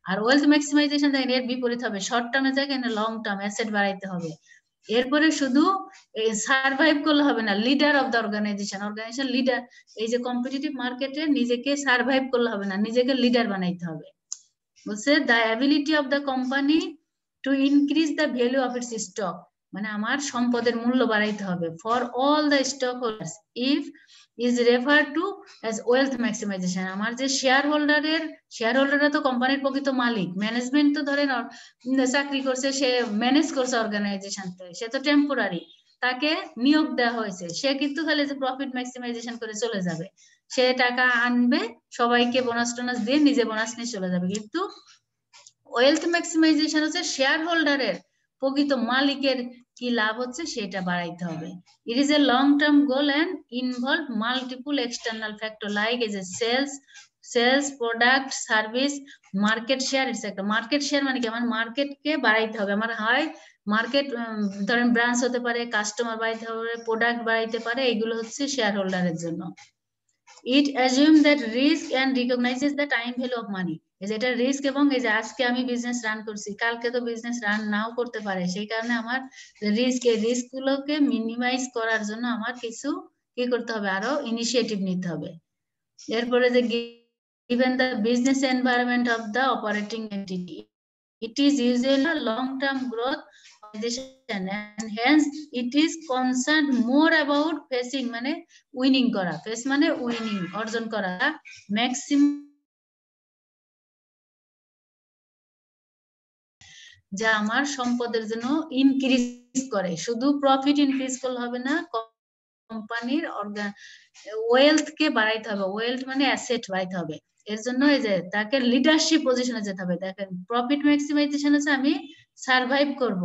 আর ওয়েলথ ম্যাক্সিমাইজেশন দেখেন এর বিপরীত হবে, শর্ট টার্মে জায়গায় লং টার্ম অ্যাসেট বাড়াইতে হবে। এরপরে শুধু সার্ভাইভ করলে হবে না, leader of the organization, organization leader, এই যে কম্পিটিটিভ মার্কেটে নিজেকে সার্ভাইভ করলে হবে না, নিজেকে লিডার বানাইতে হবে। বলছে the ability of the company to increase the value of its stock, মানে আমার সম্পদের মূল্য বাড়াইতে হবে for all the stock holders if is refer to as wealth maximisation. আমার যে শেয়ার হোল্ডাররা তো কোম্পানির প্রকৃত মালিক, ম্যানেজমেন্ট তো ধরেন চাকরি করছে, সে ম্যানেজ করছে অর্গানাইজেশন, সে তো টেম্পোরারি, তাকে নিয়োগ দেওয়া হয়েছে, সে কিন্তু খালি যে প্রফিট ম্যাক্সিমাইজেশন করে চলে যাবে, সে টাকা আনবে সবাইকে বোনাস টোনাস দিয়ে নিজে বোনাস নিয়ে চলে যাবে। কিন্তু ওয়েলথ ম্যাক্সিমাইজেশন হচ্ছে শেয়ার হোল্ডারের প্রকৃত মালিকের কি লাভ হচ্ছে সেটা বাড়াইতে হবে। It is a long term goal and involve multiple external factor like as a sales product service market share etcetera. Market share মানে কি, আমার মার্কেটকে বাড়াইতে হবে, আমার হয় মার্কেট ধরেন ব্রাঞ্চ হতে পারে, কাস্টমার বাড়াইতে হবে, প্রোডাক্ট বাড়াইতে পারে, এগুলো হচ্ছে শেয়ার হোল্ডারের জন্য। It assumes that risk and recognizes the time value of money. যেটা রিস্ক এবং এই যে আজকে আমি বিজনেস রান করছি, কালকে তো বিজনেস রান নাও করতে পারে, সেই কারণে আমার রিস্ক গুলোকে মিনিমাইজ করার জন্য আমার কিছু কি করতে হবে, আরো ইনিশিয়েটিভ নিতে হবে। এরপরে যে given the business environment of the operating entity, it is usually a long-term growth organization and hence it is concerned more about facing মানে উইনিং করা, ফেস মানে উইনিং অর্জন করা, ম্যাক্সিমাম যা আমার সম্পদের জন্য ইনক্রিজ করে। শুধু প্রফিট ইনক্রিজ করলে হবে না, কোম্পানির ওয়েলথ কে বাড়াইতে হবে, ওয়েলথ মানে অ্যাসেট বাড়াইতে হবে। এর জন্য এই যে তাকে লিডারশিপ পজিশনে যেতে হবে। দেখেন প্রফিট ম্যাক্সিমাইজেশন হচ্ছে আমি সার্ভাইভ করব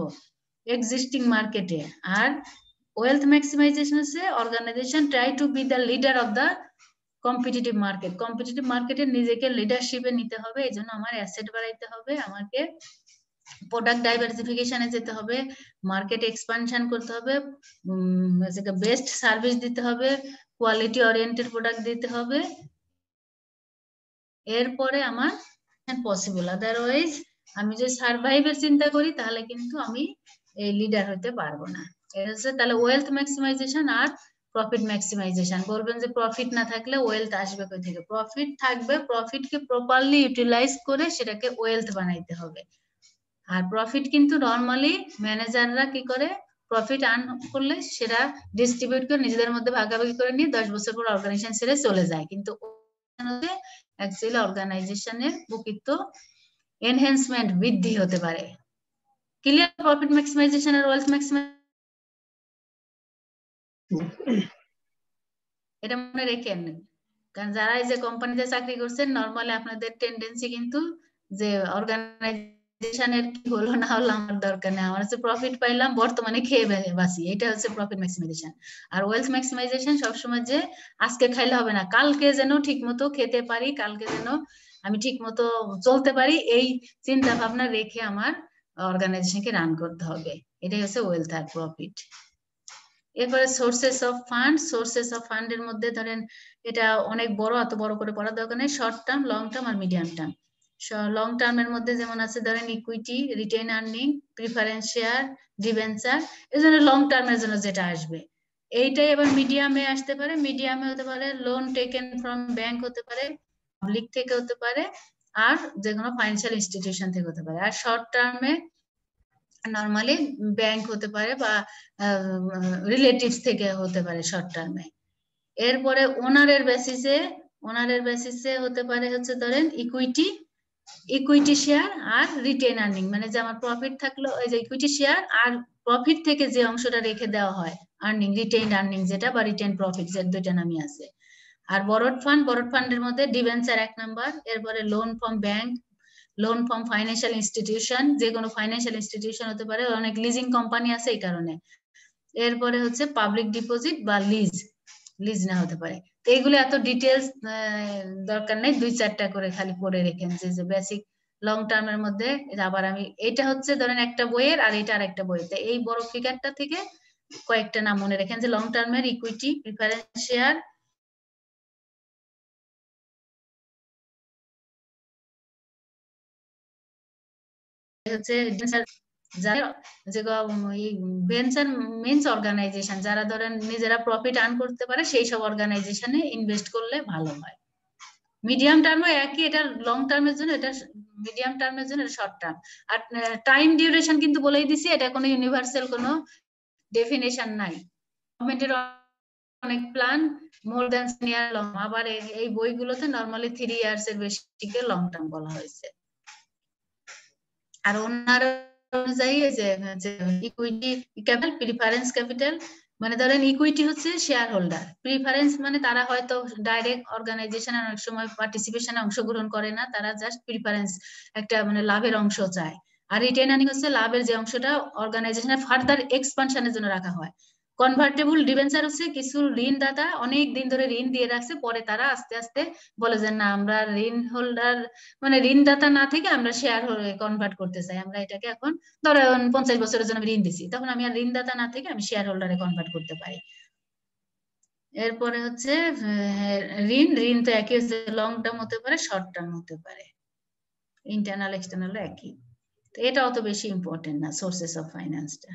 এক্সিস্টিং মার্কেটে, আর ওয়েলথ ম্যাক্সিমাইজেশন হচ্ছে organization try to be the leader of the competitive market. Competitive মার্কেটে নিজেকে লিডারশিপে নিতে হবে, এই জন্য আমার অ্যাসেট বাড়াইতে হবে, আমাকে প্রোডাক্ট ডাইভার্সিফিকেশনে যেতে হবে, মার্কেট এক্সপানশন করতে হবে, বেস্ট সার্ভিস দিতে হবে, কোয়ালিটি ওরিয়েন্টেড প্রোডাক্ট দিতে হবে, এরপরে আমার পসিবল। আদারওয়াইজ আমি যদি সার্ভাইভের চিন্তা করি তাহলে কিন্তু আমি এই লিডার হতে পারবো না। এটা হচ্ছে তাহলে ওয়েলথ ম্যাক্সিমাইজেশন আর প্রফিট ম্যাক্সিমাইজেশন। বলবেন যে প্রফিট না থাকলে ওয়েলথ আসবে কোথা থেকে? প্রফিট থাকবে, প্রফিটকে প্রপারলি ইউটিলাইজ করে সেটাকে ওয়েলথ বানাইতে হবে। আর প্রফিট কিন্তু নরমালি ম্যানেজাররা কি করে, প্রফিট আর্ন করলে সেটা ডিস্ট্রিবিউট করে নিজেদের মধ্যে ভাগাভাগি করে নিয়ে 10 বছর পর অর্গানাইজেশন ছেড়ে চলে যায়। কিন্তু অ্যাকচুয়ালি অর্গানাইজেশনের প্রকৃত এনহ্যান্সমেন্ট বৃদ্ধি হতে পারে। ক্লিয়ার? প্রফিট ম্যাক্সিমাইজেশন আর ওয়েলথ ম্যাক্সিমাইজেশন এটা মনে রেখেন, কারণ যারা এই যে কোম্পানিতে চাকরি করছেন নরমালি আপনাদের টেন্ডেন্সি কিন্তু যে অর্গানাইজেশনের কি হলো না হলো আমার দরকার নেই, আমার হচ্ছে প্রফিট পাইলাম বর্তমানে খেয়ে বাঁচি, এটা হচ্ছে প্রফিট ম্যাক্সিমাইজেশন। আর ওয়েলথ ম্যাক্সিমাইজেশন সবসময় যে আজকে খাইলে হবে না, কালকে যেন ঠিক মতো খেতে পারি, কালকে যেন আমি ঠিক মতো চলতে পারি, এই চিন্তা ভাবনা রেখে আমার অর্গানাইজেশনকে রান করতে হবে। এটাই হচ্ছে ওয়েলথ আর প্রফিট। এরপরে sources of fund. Sources of ফান্ডের মধ্যে ধরেন এটা অনেক বড়, এত বড় করে পড়ার দরকার নেই। শর্ট টার্ম, লং টার্ম আর মিডিয়াম টার্ম। লং টার্মের মধ্যে যেমন আছে ধরেন equity, written earning, preference share, debenture, এই জন্য লং টার্মের জন্য যেটা আসবে এইটাই। এবার মিডিয়ামে আসতে পারে, মিডিয়ামে হতে পারে লোন টেকেন ফ্রম ব্যাংক হতে পারে, পাবলিক থেকে হতে পারে, আর যে কোনো ফাইন্যান্সিয়াল ইনস্টিটিউশন থেকে হতে পারে। আর শর্ট টার্মে নরমালি ব্যাংক হতে পারে বা রিলেটিভস থেকে হতে পারে শর্ট টার্মে। এরপরে ওনারের বেসিসে হতে পারে হচ্ছে ধরেন ইকুইটি শেয়ার আর রিটেন আর্নিং, মানে যে আমার প্রফিট থাকলো ওই যে ইকুইটি শেয়ার আর প্রফিট থেকে যে অংশটা রেখে দেওয়া হয় আর্নিং, রিটেন আর্নিং যেটা বা রিটেন প্রফিট, যে দুইটা নামই আছে। আর বরড ফান্ডের মধ্যে ডিবেঞ্চার 1 নাম্বার, এরপরে loan from bank, loan from financial institution, যে কোনো ফাইন্যান্সিয়াল ইনস্টিটিউশন হতে পারে, অনেক লিজিং কোম্পানি আছে এই কারণে। এরপরে হচ্ছে পাবলিক ডিপোজিট বা লিজ না হতে পারে। তো এইগুলো এত ডিটেলস দরকার নেই, 2-4টা করে খালি পড়ে রেখেন যে বেসিক লং টার্মের মধ্যে। আবার আমি এটা হচ্ছে ধরেন একটা বইয়ের আর এটা আরেকটা বইতে, এই বড় ফিগারটা থেকে কয়েকটা নাম মনে রেখেন যে লং টার্মের ইকুইটি, প্রিফারেন্স শেয়ার, হচ্ছে ভেঞ্চার মিন্স অর্গানাইজেশন যারা ধরেন নিজেরা প্রফিট আর্ন করতে পারে সেই সব অর্গানাইজেশনে ইনভেস্ট করলে ভালো হয়। মিডিয়াম টার্মে একই, এটা লং টার্মের জন্য, এটা মিডিয়াম টার্মের জন্য, এটা শর্ট টার্ম। আর টাইম ডিউরেশন কিন্তু বলেই দিছি, এটা কোনো ইউনিভার্সাল কোনো ডেফিনেশন নাই। গভর্নমেন্টের অনেক প্ল্যান মোর দ্যান ইয়ার লং, আবার এই বইগুলোতে নরমালি 3 ইয়ার্স এর বেশিকে লং টার্ম বলা হয়েছে। আর ওনার অনুযায়ী যে ইকুইটি ক্যাপিটাল, প্রিফারেন্স ক্যাপিটাল, মানে ধরেন ইকুইটি হচ্ছে শেয়ার হোল্ডার, প্রিফারেন্স মানে তারা হয়তো ডাইরেক্ট অর্গানাইজেশনে অনেক সময় পার্টিসিপেশনে অংশগ্রহণ করে না, তারা জাস্ট প্রিফারেন্স একটা মানে লাভের অংশ চায়। আর রিটেন আর্নিং হচ্ছে লাভের যে অংশটা অর্গানাইজেশনের ফার্দার এক্সপানশনের জন্য রাখা হয়। কনভার্টেবল ডিবেঞ্চার হচ্ছে কিছু ঋণদাতা অনেক দিন ধরে ঋণ দিয়ে রাখছে, পরে তারা আস্তে আস্তে বলে যে না আমরা ঋণ হোল্ডার মানে ঋণদাতা না থেকে আমরা শেয়ার কনভার্ট করতে চাই, আমরা এটাকে এখন ধরেন 50 বছরের জন্য ঋণ দিছি, তখন আমি আর ঋণদাতা না থেকে আমি শেয়ার হোল্ডারে কনভার্ট করতে পারি। এরপরে হচ্ছে ঋণ তো একই, লং টার্ম হতে পারে, শর্ট টার্ম হতে পারে, ইন্টারনাল এক্সটার্নাল একই। তো এটা অত বেশি ইম্পর্টেন্ট না সোর্সেস অফ ফাইন্যান্সটা।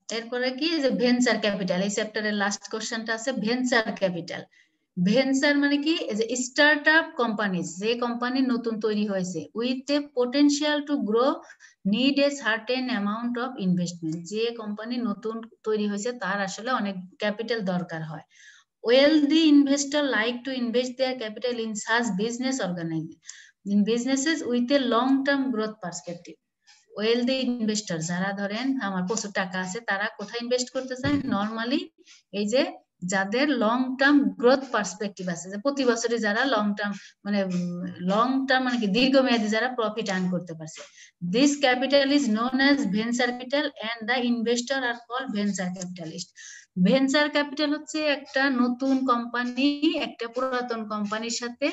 এরপরে কি যে ভেঞ্চার ক্যাপিটাল, এই চ্যাপ্টারের লাস্ট কোশ্চেনটা আছে ভেঞ্চার ক্যাপিটাল। ভেঞ্চার মানে কি, যে স্টার্টআপ কোম্পানিজ, যে কোম্পানি নতুন তৈরি হয়েছে, with a potential to grow need a certain amount of investment, যে কোম্পানি নতুন তৈরি হয়েছে তার আসলে অনেক ক্যাপিটাল দরকার হয়। wealthy investor like to invest their capital in such business in businesses with a long term growth perspective. Wealthy investor যারা ধরেন আমার প্রচুর টাকা আছে, তারা কোথায় ইনভেস্ট করতে চায়, নরমালি এই যে যাদের লং টার্ম গ্রোথ পার্সপেক্টিভ আছে, যে প্রতি বছরই যারা লং টার্ম মানে কি দীর্ঘমেয়াদী যারা প্রফিট আর্ন করতে পারছে, this capital is known as venture capital and the investor are called venture capitalist. Venture capital হচ্ছে একটা নতুন কোম্পানি একটা পুরাতন কোম্পানির সাথে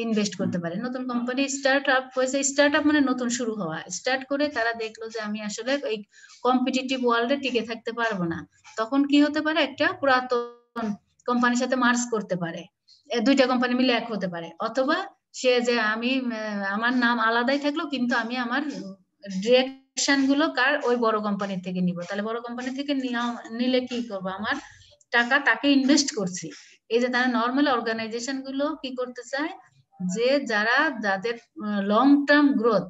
ইনভেস্ট করতে পারে। নতুন কোম্পানি স্টার্ট আপ হয়েছে, স্টার্ট আপ মানে নতুন শুরু হওয়া, স্টার্ট করে তারা দেখলো যে আমি আসলে এই কম্পিটিটিভ ওয়ার্ল্ডে টিকে থাকতে পারবো না, তখন কি হতে পারে একটা পুরাতন কোম্পানির সাথে মার্জ করতে পারে, দুইটা কোম্পানি মিলে এক হতে পারে, অথবা সে যে আমি আমার নাম আলাদাই থাকলো কিন্তু আমি আমার ডিরেকশন গুলো কার ওই বড় কোম্পানি থেকে নিব, তাহলে বড় কোম্পানি থেকে নিলে কি করব, আমার টাকা তাকে ইনভেস্ট করছি। এই যে তারা নর্মাল অর্গানাইজেশন গুলো কি করতে চায়, যে যাদের লং টার্ম গ্রোথ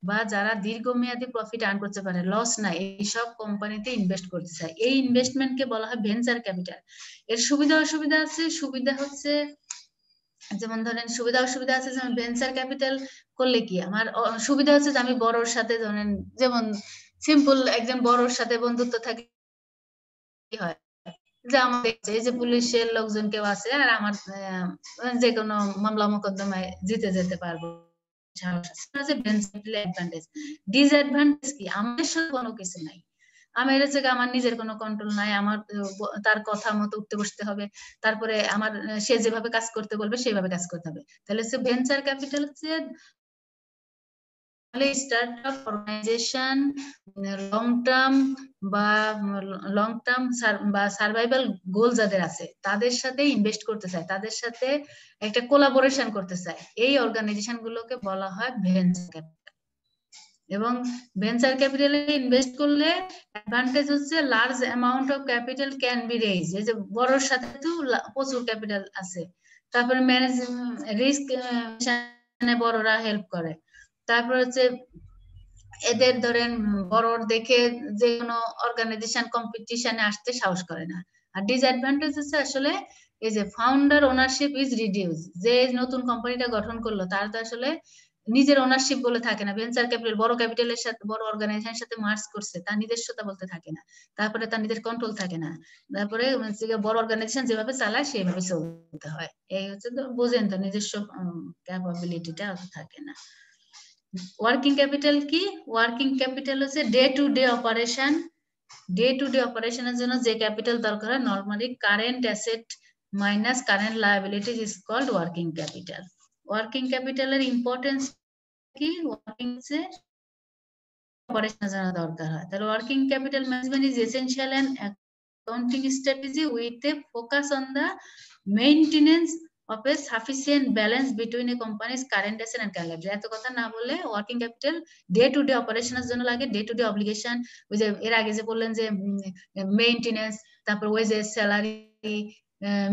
বা যারা দীর্ঘমেয়াদী প্রফিট আর্ন করতে পারে, লস না, এইসব কোম্পানিতে ইনভেস্ট করতে চায়। এই ইনভেস্টমেন্টকে বলা হয় ভেঞ্চার ক্যাপিটাল। এর সুবিধা অসুবিধা আছে। সুবিধা হচ্ছে, যেমন ধরেন সুবিধা অসুবিধা আছে, যেমন ভেঞ্চার ক্যাপিটাল করলে কি আমার সুবিধা হচ্ছে যে আমি বড়োর সাথে ধরেন, যেমন সিম্পল একজন বড়োর সাথে বন্ধুত্ব থাকে, কি হয় যে আমাদের এই যে পুলিশের লোকজন কেউ আছে আর আমার যে কোনো মামলা মোকদ্দমায় জিতে যেতে পারবো, ডিসঅ্যাডভান্টেজ কি, আমাদের সাথে কোনো কিছু নাই, আমার হচ্ছে আমার নিজের কোনো কন্ট্রোল নাই, আমার তার কথা মতো উঠতে বসতে হবে, তারপরে আমার সে যেভাবে কাজ করতে বলবে সেভাবে কাজ করতে হবে। তাহলে হচ্ছে ভেঞ্চার ক্যাপিটাল হচ্ছে স্টার্টআপ অর্গানাইজেশন লং টার্ম বা সার্ভাইভাল গোল যাদের আছে তাদের সাথে ইনভেস্ট করতে চায়, তাদের সাথে একটা কোলাবোরেশন করতে চায়, এই অর্গানাইজেশন গুলোকে বলা হয় ভেঞ্চার ক্যাপিটাল। এবং ভেঞ্চার ক্যাপিটালে ইনভেস্ট করলে অ্যাডভান্টেজ হচ্ছে large amount of capital can be raise, এই যে বড়র সাথে তো প্রচুর ক্যাপিটাল আছে, তারপরে ম্যানেজ রিস্ক বড়রা হেল্প করে, তারপর হচ্ছে এদের ধরেন বড় দেখে যে কোনো অর্গানাইজেশন কম্পিটিশনে আসতে সাহস করে না। আর ডিসঅ্যাডভান্টেজ হচ্ছে আসলে এই যে ফাউন্ডার ওনারশিপ ইজ রিডিউস, যে নতুন কোম্পানিটা গঠন করলো তার তো আসলে নিজের ওনারশিপ বলে থাকে না, ভেঞ্চার ক্যাপিটাল বড় ক্যাপিটালের সাথে বড় অর্গানাইজেশনের সাথে মার্জ করছে, তার নিজস্বতা বলতে থাকে না, তারপরে তার নিজের কন্ট্রোল থাকে না, তারপরে বড় অর্গানাইজেশন যেভাবে চালায় সেভাবে চলতে হয়। এই হচ্ছে তো বোঝেন তো, নিজস্ব ক্যাপাবিলিটিটা থাকে না। ওয়ার্কিং ক্যাপিটাল কি, ওয়ার্কিং ক্যাপিটাল হচ্ছে day to day operation, day to day অপারেশনের জন্য যে ক্যাপিটাল দরকার হয়, normally current asset minus current liabilities is called working capital. Working ক্যাপিটালের ইম্পর্টেন্স কি, ওয়ার্কিং হচ্ছে অপারেশনের জন্য দরকার হয়, তাহলে working capital management is essential and accounting strategy with a focus on the maintenance of a sufficient balance between a company's current asset and current liability। এত কথা না বলে working capital day to day অপারেশনের জন্য লাগে, day to day obligation, ওই যে এর আগে যে বললেন যে মেইনটেনেন্স, তারপর wages, salary,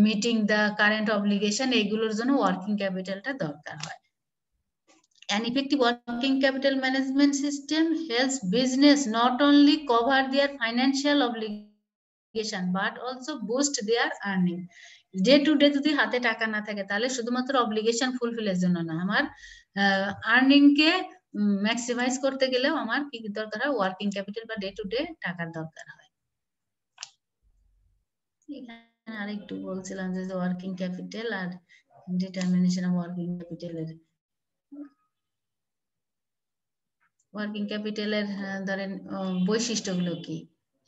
meeting the current obligation, এইগুলোর জন্য ওয়ার্কিং ক্যাপিটালটা দরকার হয়। An effective working capital management system helps business not only cover their financial obligation but also boost their earning। Day to day যদি হাতে টাকা না থাকে তাহলে শুধুমাত্র অব্লিগেশন ফুলফিলের জন্য না, আমার আর্নিং কে ম্যাক্সিমাইজ করতে গেলেও আমার কি দরকার হয়, ওয়ার্কিং ক্যাপিটাল বা ডে টু ডে টাকার দরকার হয়। এখানে আরেকটু বলছিলাম যে ওয়ার্কিং ক্যাপিটাল আর ডিটারমিনেশন অফ ওয়ার্কিং ক্যাপিটালের, ওয়ার্কিং ক্যাপিটালের ধরেন বৈশিষ্ট্যগুলো কি,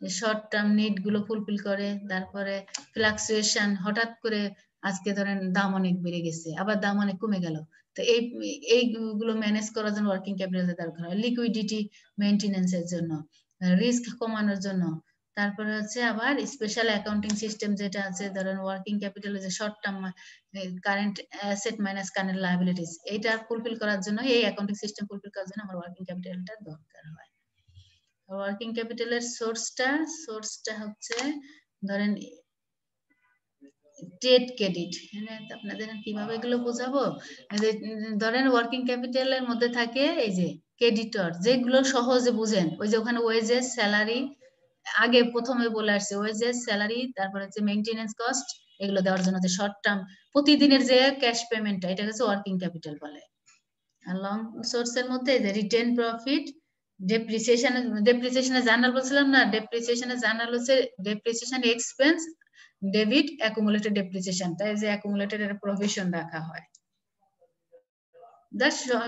শর্ট টার্ম নিড গুলো ফুলফিল করে, তারপরে ফ্লাকচুয়েশন, হঠাৎ করে আজকে ধরেন দাম অনেক বেড়ে গেছে আবার দাম অনেক কমে গেল, তো এইগুলো ম্যানেজ করার জন্য ওয়ার্কিং ক্যাপিটালের দরকার হয়। লিকুইডিটি মেইনটেনেন্সের জন্য, রিস্ক কমানোর জন্য, তারপরে হচ্ছে আবার স্পেশাল অ্যাকাউন্টিং সিস্টেম যেটা আছে, ধরেন ওয়ার্কিং ক্যাপিটালের যে short term current asset minus current liabilities, এইটা ফুলফিল করার জন্য, এই অ্যাকাউন্টিং সিস্টেম ফুলফিল করার জন্য আমার ওয়ার্কিং ক্যাপিটালটা দরকার হয়। ওয়ার্কিং ক্যাপিটালের সোর্সটা হচ্ছে ধরেন ট্রেড ক্রেডিট, আপনাদের কিভাবে এগুলো বোঝাবো, ধরেন ওয়ার্কিং ক্যাপিটালের মধ্যে থাকে এই যে ক্রেডিটর, যেগুলো সহজে বুঝেন, ওই যে ওখানে ওয়েজেস, স্যালারি, আগে প্রথমে বলে আসছে ওয়েজেস, স্যালারি, তারপর হচ্ছে মেইনটেনেন্স কস্ট, এগুলো দেওয়ার জন্য যে শর্ট টার্ম প্রতিদিনের যে ক্যাশ পেমেন্টটা, এটা হচ্ছে ওয়ার্কিং ক্যাপিটাল বলে। আর লং সোর্সের মধ্যে যে রিটেন প্রফিট, ডেপ্রিসিয়েশনের জার্নাল বলছিলাম না, ডেপ্রিসিয়েশনের জার্নাল হচ্ছে depreciation expense, debit, accumulated depreciation, তাই যে অ্যাকুমুলেটেড এর প্রভিশন রাখা হয়।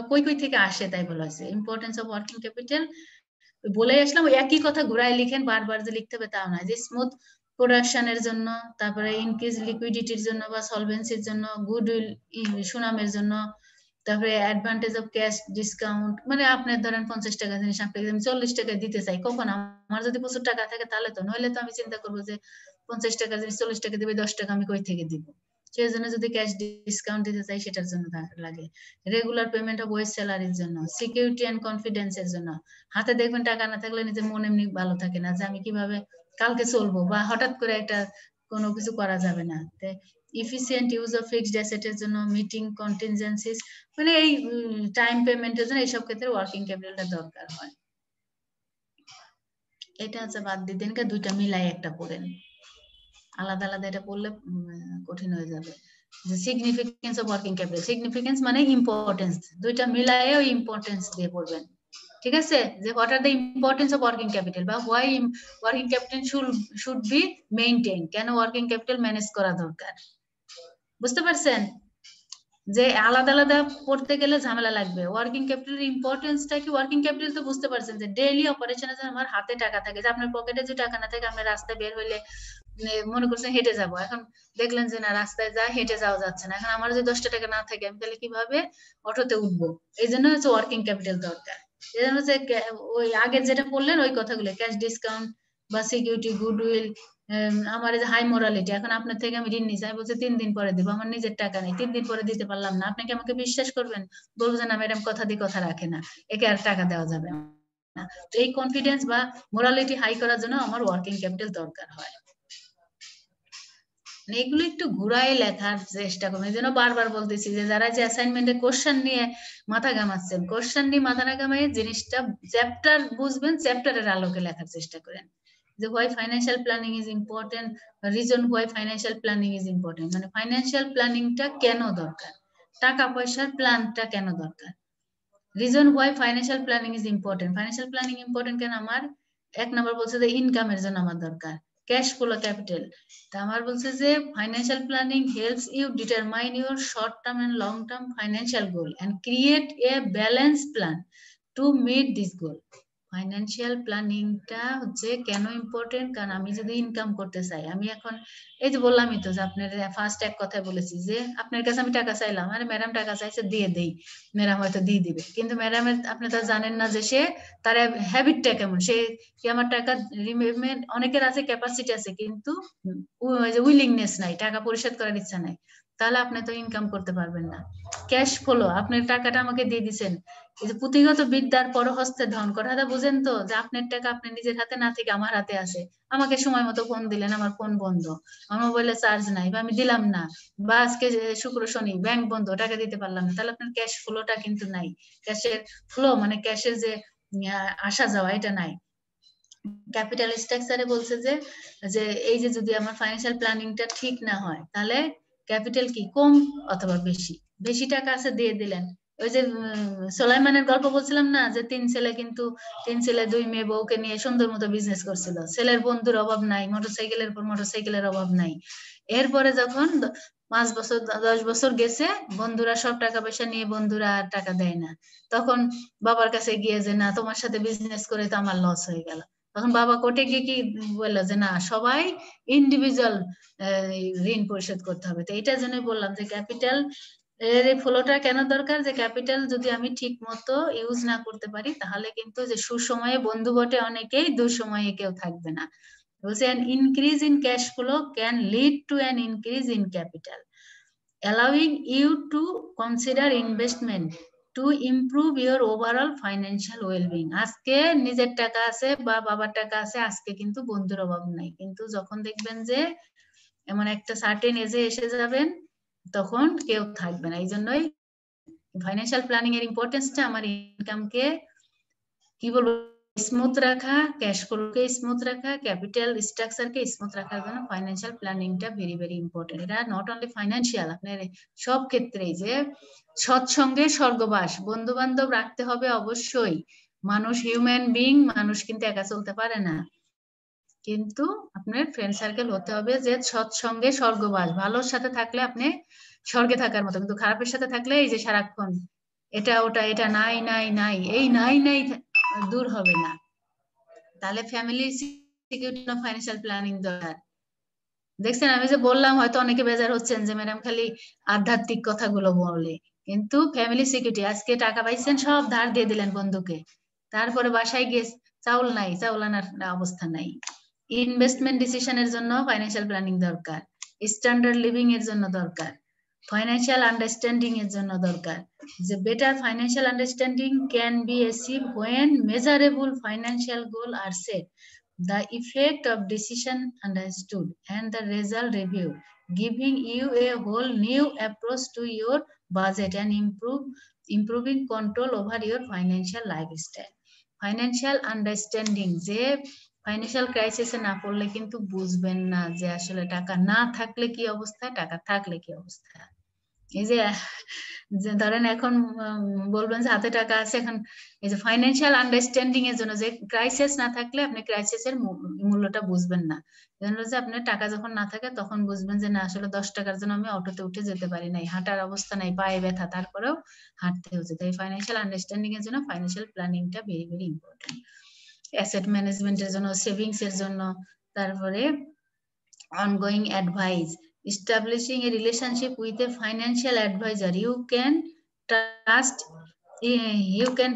কই থেকে আসে তাই বলা আছে। ইম্পর্টেন্স অফ ওয়ার্কিং ক্যাপিটাল বলে আসলাম, একই কথা ঘুরায় লিখেন, বারবার যে লিখতে হবে তাও না, যে স্মুথ প্রোডাকশনের জন্য, তারপরে ইনক্রিজ লিকুইডিটির জন্য বা সলভেন্সির জন্য, গুডউইল সুনামের জন্য, তারপরে অ্যাডভান্টেজ অফ ক্যাশ ডিসকাউন্ট, মানে আপনার ধরেন 50 টাকা জিনিস আপনাকে 40 টাকায় দিতে চাই, কখন আমার যদি প্রচুর টাকা থাকে তাহলে তো, নইলে তো আমি চিন্তা করবো যে 50 টাকা জিনিস 40 টাকা দিবে, 10 টাকা আমি কই থেকে দিব, সেই জন্য যদি ক্যাশ ডিসকাউন্ট দিতে চাই সেটার জন্য লাগে, রেগুলার পেমেন্ট অফ ওয়েজ স্যালারির জন্য, সিকিউরিটি এন্ড কনফিডেন্সের জন্য। হাতে দেখবেন টাকা না থাকলে নিজের মন এমনি ভালো থাকে না যে আমি কিভাবে কালকে চলবো, বা হঠাৎ করে একটা কোনো কিছু করা যাবে না। ইফিসিয়েন্ট ইউজ অফ ফিক্সড অ্যাসেটের জন্য, মিটিং কন্টিনজেন্সিস, মানে এই টাইম পেমেন্টের জন্য এইসব ক্ষেত্রে ওয়ার্কিং ক্যাপিটালটা দরকার হয়। এটা হচ্ছে বাদ দিয়ে দিনকে দুইটা মিলাই একটা পড়েন, আলাদা আলাদা এটা পড়লে কঠিন হয়ে যাবে। যে significance of working capital, significance মানে ইম্পর্টেন্স, দুইটা মিলায়ে ওই ইম্পর্টেন্স দিয়ে পড়বেন, ঠিক আছে? যে what are the importance of working capital, বা why working capital should be maintain, কেন ওয়ার্কিং ক্যাপিটাল ম্যানেজ করা দরকার, বুঝতে পারছেন? যে আলাদা আলাদা পড়তে গেলে ঝামেলা লাগবে। ওয়ার্কিং ক্যাপিটালের ইম্পর্টেন্সটা কি, ওয়ার্কিং ক্যাপিটাল তো বুঝতে পারছেন যে ডেইলি অপারেশনে যে আমার হাতে টাকা থাকে, যে আপনার পকেটে যে টাকা না থাকে, আপনি রাস্তায় বের হইলে মনে করছেন হেঁটে যাব, এখন দেখলেন যে না রাস্তায় যা হেঁটে যাওয়া যাচ্ছে না, এখন আমার যদি 10টা টাকা না থাকে আমি তাহলে কিভাবে অটোতে উঠবো? এই জন্য হচ্ছে ওয়ার্কিং ক্যাপিটাল দরকার। এই জন্য হচ্ছে ওই আগে যেটা বললেন ওই কথাগুলো, ক্যাশ ডিসকাউন্ট বা সিকিউরিটি, গুডউইল, আমার এই যে হাই মোরালিটি, এখন আপনার থেকে আমি ঋণ নিচ্ছি, আমি বলছি 3 দিন পরে দিব, আমার নিজের টাকা নেই, 3 দিন পরে দিতে পারলাম না, আপনি কি আমাকে বিশ্বাস করবেন? বলবো যে না ম্যাডাম কথা দিয়ে কথা রাখে না, একে আর টাকা দেওয়া যাবে না। এই কনফিডেন্স বা মোরালিটি হাই করার জন্য আমার ওয়ার্কিং ক্যাপিটাল দরকার হয়। এগুলো একটু ঘুরাই লেখার চেষ্টা করবেন। এই জন্য বারবার বলতেছি যে যারা যে অ্যাসাইনমেন্টে কোশ্চেন নিয়ে মাথা ঘামাচ্ছেন, কোশ্চেন নিয়ে মাথা না ঘামাই জিনিসটা চ্যাপ্টার বুঝবেন, চ্যাপ্টারের আলোকে লেখার চেষ্টা করেন। যে why financial planning is important, reason why financial planning is important, মানে ফাইন্যান্সিয়াল প্ল্যানিংটা কেন দরকার, টাকা পয়সার প্ল্যানটা কেন দরকার। Reason why financial planning is important, financial planning important কেন, আমার 1 নাম্বার বলছে যে ইনকামের জন্য আমার দরকার, ক্যাশ ফ্লো ক্যাপিটাল। তা আমার বলছে যে financial planning helps you determine your short term and long term financial goal and create a balance plan to meet this goal. Financial প্ল্যানিংটা হচ্ছে কেন ইম্পর্টেন্ট, কারণ আমি যদি ইনকাম করতে চাই, আমি এখন এই যে বললামই তো যে আপনার ফার্স্ট এক কথা বলেছি যে আপনার কাছে আমি টাকা চাইলাম, আরে ম্যাডাম টাকা চাইছে দিয়ে দেই, ম্যাডাম হয়তো দিয়ে দিবে, কিন্তু ম্যাডামের আপনি তো জানেন না যে সে তার হ্যাবিটটা কেমন, সে কি আমার টাকা রিমেম্বার, অনেকের আছে ক্যাপাসিটি আছে কিন্তু উইলিংনেস নাই, টাকা পরিশোধ করার ইচ্ছা নাই, তাহলে আপনি তো ইনকাম করতে পারবেন না। ক্যাশ ফ্লো, আপনার টাকাটা আমাকে দিয়ে দিচ্ছেন, এই যে পুঁথিগত বিদ্যার পরহস্তে ধন কথা বুঝেন তো, যে আপনার টাকা আপনার নিজের হাতে না থেকে আমার হাতে আছে, আমাকে সময় মতো ফোন দিলেন, আমার ফোন বন্ধ, আমার মোবাইলে চার্জ নাই, বা আমি দিলাম না, বা আজকে শুক্র শনি ব্যাংক বন্ধ, টাকা দিতে পারলাম না, তাহলে আপনার ক্যাশ ফ্লোটা কিন্তু নাই। ক্যাশের ফ্লো মানে ক্যাশের যে আসা যাওয়া এটা নাই। ক্যাপিটাল স্ট্রাকচারে বলছে যে এই যে যদি আমার ফাইন্যান্সিয়াল প্ল্যানিংটা ঠিক না হয়, তাহলে ক্যাপিটাল কি কম অথবা বেশি, বেশি টাকা আছে দিয়ে দিলেন। ওই যে সোলাইমানের গল্প বলছিলাম না, যে 3 ছেলে কিন্তু 3 ছেলে 2 মেয়ে বউকে নিয়ে সুন্দর মতো বিজনেস করছিল, ছেলের বন্ধুর অভাব নাই, মোটরসাইকেলের পর মোটরসাইকেলের অভাব নাই। এরপরে যখন 5 বছর 10 বছর গেছে, বন্ধুরা সব টাকা পয়সা নিয়ে বন্ধুরা আর টাকা দেয় না, তখন বাবার কাছে গিয়ে যে না তোমার সাথে বিজনেস করে তো আমার লস হয়ে গেল, তখন বাবা কোর্টে গিয়ে কি বললো যে না সবাই ইন্ডিভিজুয়াল ঋণ পরিশোধ করতে হবে। তো এটার জন্য বললাম যে ক্যাপিটাল এর ফ্লোটা কেন দরকার, যে ক্যাপিটাল যদি আমি ঠিক মতো ইউজ না করতে পারি, তাহলে কিন্তু যে সুসময়ে বন্ধু বটে অনেকেই, দুঃসময়ে কেউ থাকবে না। বলছে an increase in cash flow can lead to an increase in capital, allowing you to consider investment to improve your overall financial well-being. আজকে নিজের টাকা আছে বা বাবার টাকা আছে, আজকে কিন্তু বন্ধুর অভাব নাই, কিন্তু যখন দেখবেন যে এমন একটা সার্টেন এজে এসে যাবেন, তখন কেউ থাকবে না। এই জন্যই ফাইন্যান্সিয়াল প্ল্যানিং এর ইম্পর্টেন্সটা আমার ইনকামকে কি বলবো স্মুথ রাখা, ক্যাশ ফ্লোকে স্মুথ রাখা, ক্যাপিটাল স্ট্রাকচারকে স্মুথ রাখার জন্য ফাইন্যান্সিয়াল প্ল্যানিংটা ভেরি ভেরি ইম্পর্টেন্ট। এটা নট অনলি ফাইন্যান্সিয়াল, আপনার সব ক্ষেত্রেই, যে সৎসঙ্গে স্বর্গবাস, বন্ধু বান্ধব রাখতে হবে অবশ্যই, মানুষ হিউম্যান বিং, মানুষ কিন্তু একা চলতে পারে না, কিন্তু আপনার ফ্রেন্ড সার্কেল হতে হবে যে সৎসঙ্গে স্বর্গবাস, ভালোর সাথে থাকলে আপনি স্বর্গে থাকার মতো, কিন্তু খারাপের সাথে থাকলে এই যে সারাক্ষণ এটা ওটা, এটা নাই নাই নাই, এই নাই নাই দূর হবে না। তাহলে ফ্যামিলি সিকিউরিটি না ফাইন্যান্সিয়াল প্ল্যানিং দরকার। দেখছেন আমি যে বললাম, হয়তো অনেকে বেজার হচ্ছেন যে ম্যাডাম খালি আধ্যাত্মিক কথাগুলো বলে, কিন্তু ফ্যামিলি সিকিউরিটি, আজকে টাকা পাইছেন সব ধার দিয়ে দিলেন বন্ধুকে, তারপরে বাসায় গিয়ে চাউল নাই, চাউল আনার অবস্থা নাই। ইনভেস্টমেন্ট ডিসিশনের জন্য ফাইন্যান্সিয়াল প্ল্যানিং দরকার। স্ট্যান্ডার্ড লিভিং এর জন্য দরকার, ফাইন্যান্সিয়াল আন্ডারস্ট্যান্ডিং এর জন্য দরকার, যে better financial understanding can be achieved when measurable financial goal are set, the effect of decision understood, and the result review, giving you a whole new approach to your budget and improving control over your financial lifestyle. Financial understanding, যে financial ক্রাইসিসে না পড়লে কিন্তু বুঝবেন না যে আসলে টাকা না থাকলে কি অবস্থা, টাকা থাকলে কি অবস্থা। এই যে ধরেন এখন বলবেন যে হাতে টাকা আছে, এখন এই যে ফাইন্যান্সিয়াল আন্ডারস্ট্যান্ডিং এর জন্য, যে ক্রাইসিস না থাকলে আপনি ক্রাইসিসের মূল্যটা বুঝবেন না। জানলো যে আপনার টাকা যখন না থাকে তখন বুঝবেন যে না আসলে 10 টাকার জন্য আমি অটোতে উঠে যেতে পারি নাই, হাঁটার অবস্থা নাই, পায়ে ব্যথা, তারপরেও হাঁটতে হচ্ছে। তাই ফাইন্যান্সিয়াল আন্ডারস্ট্যান্ডিং এর জন্য ফাইন্যান্সিয়াল প্ল্যানিংটা ভেরি ভেরি ইম্পর্টেন্ট। অ্যাসেট ম্যানেজমেন্টের জন্য, সেভিংস এর জন্য, তারপরে ongoing advice, establishing a relationship with a financial advisor you can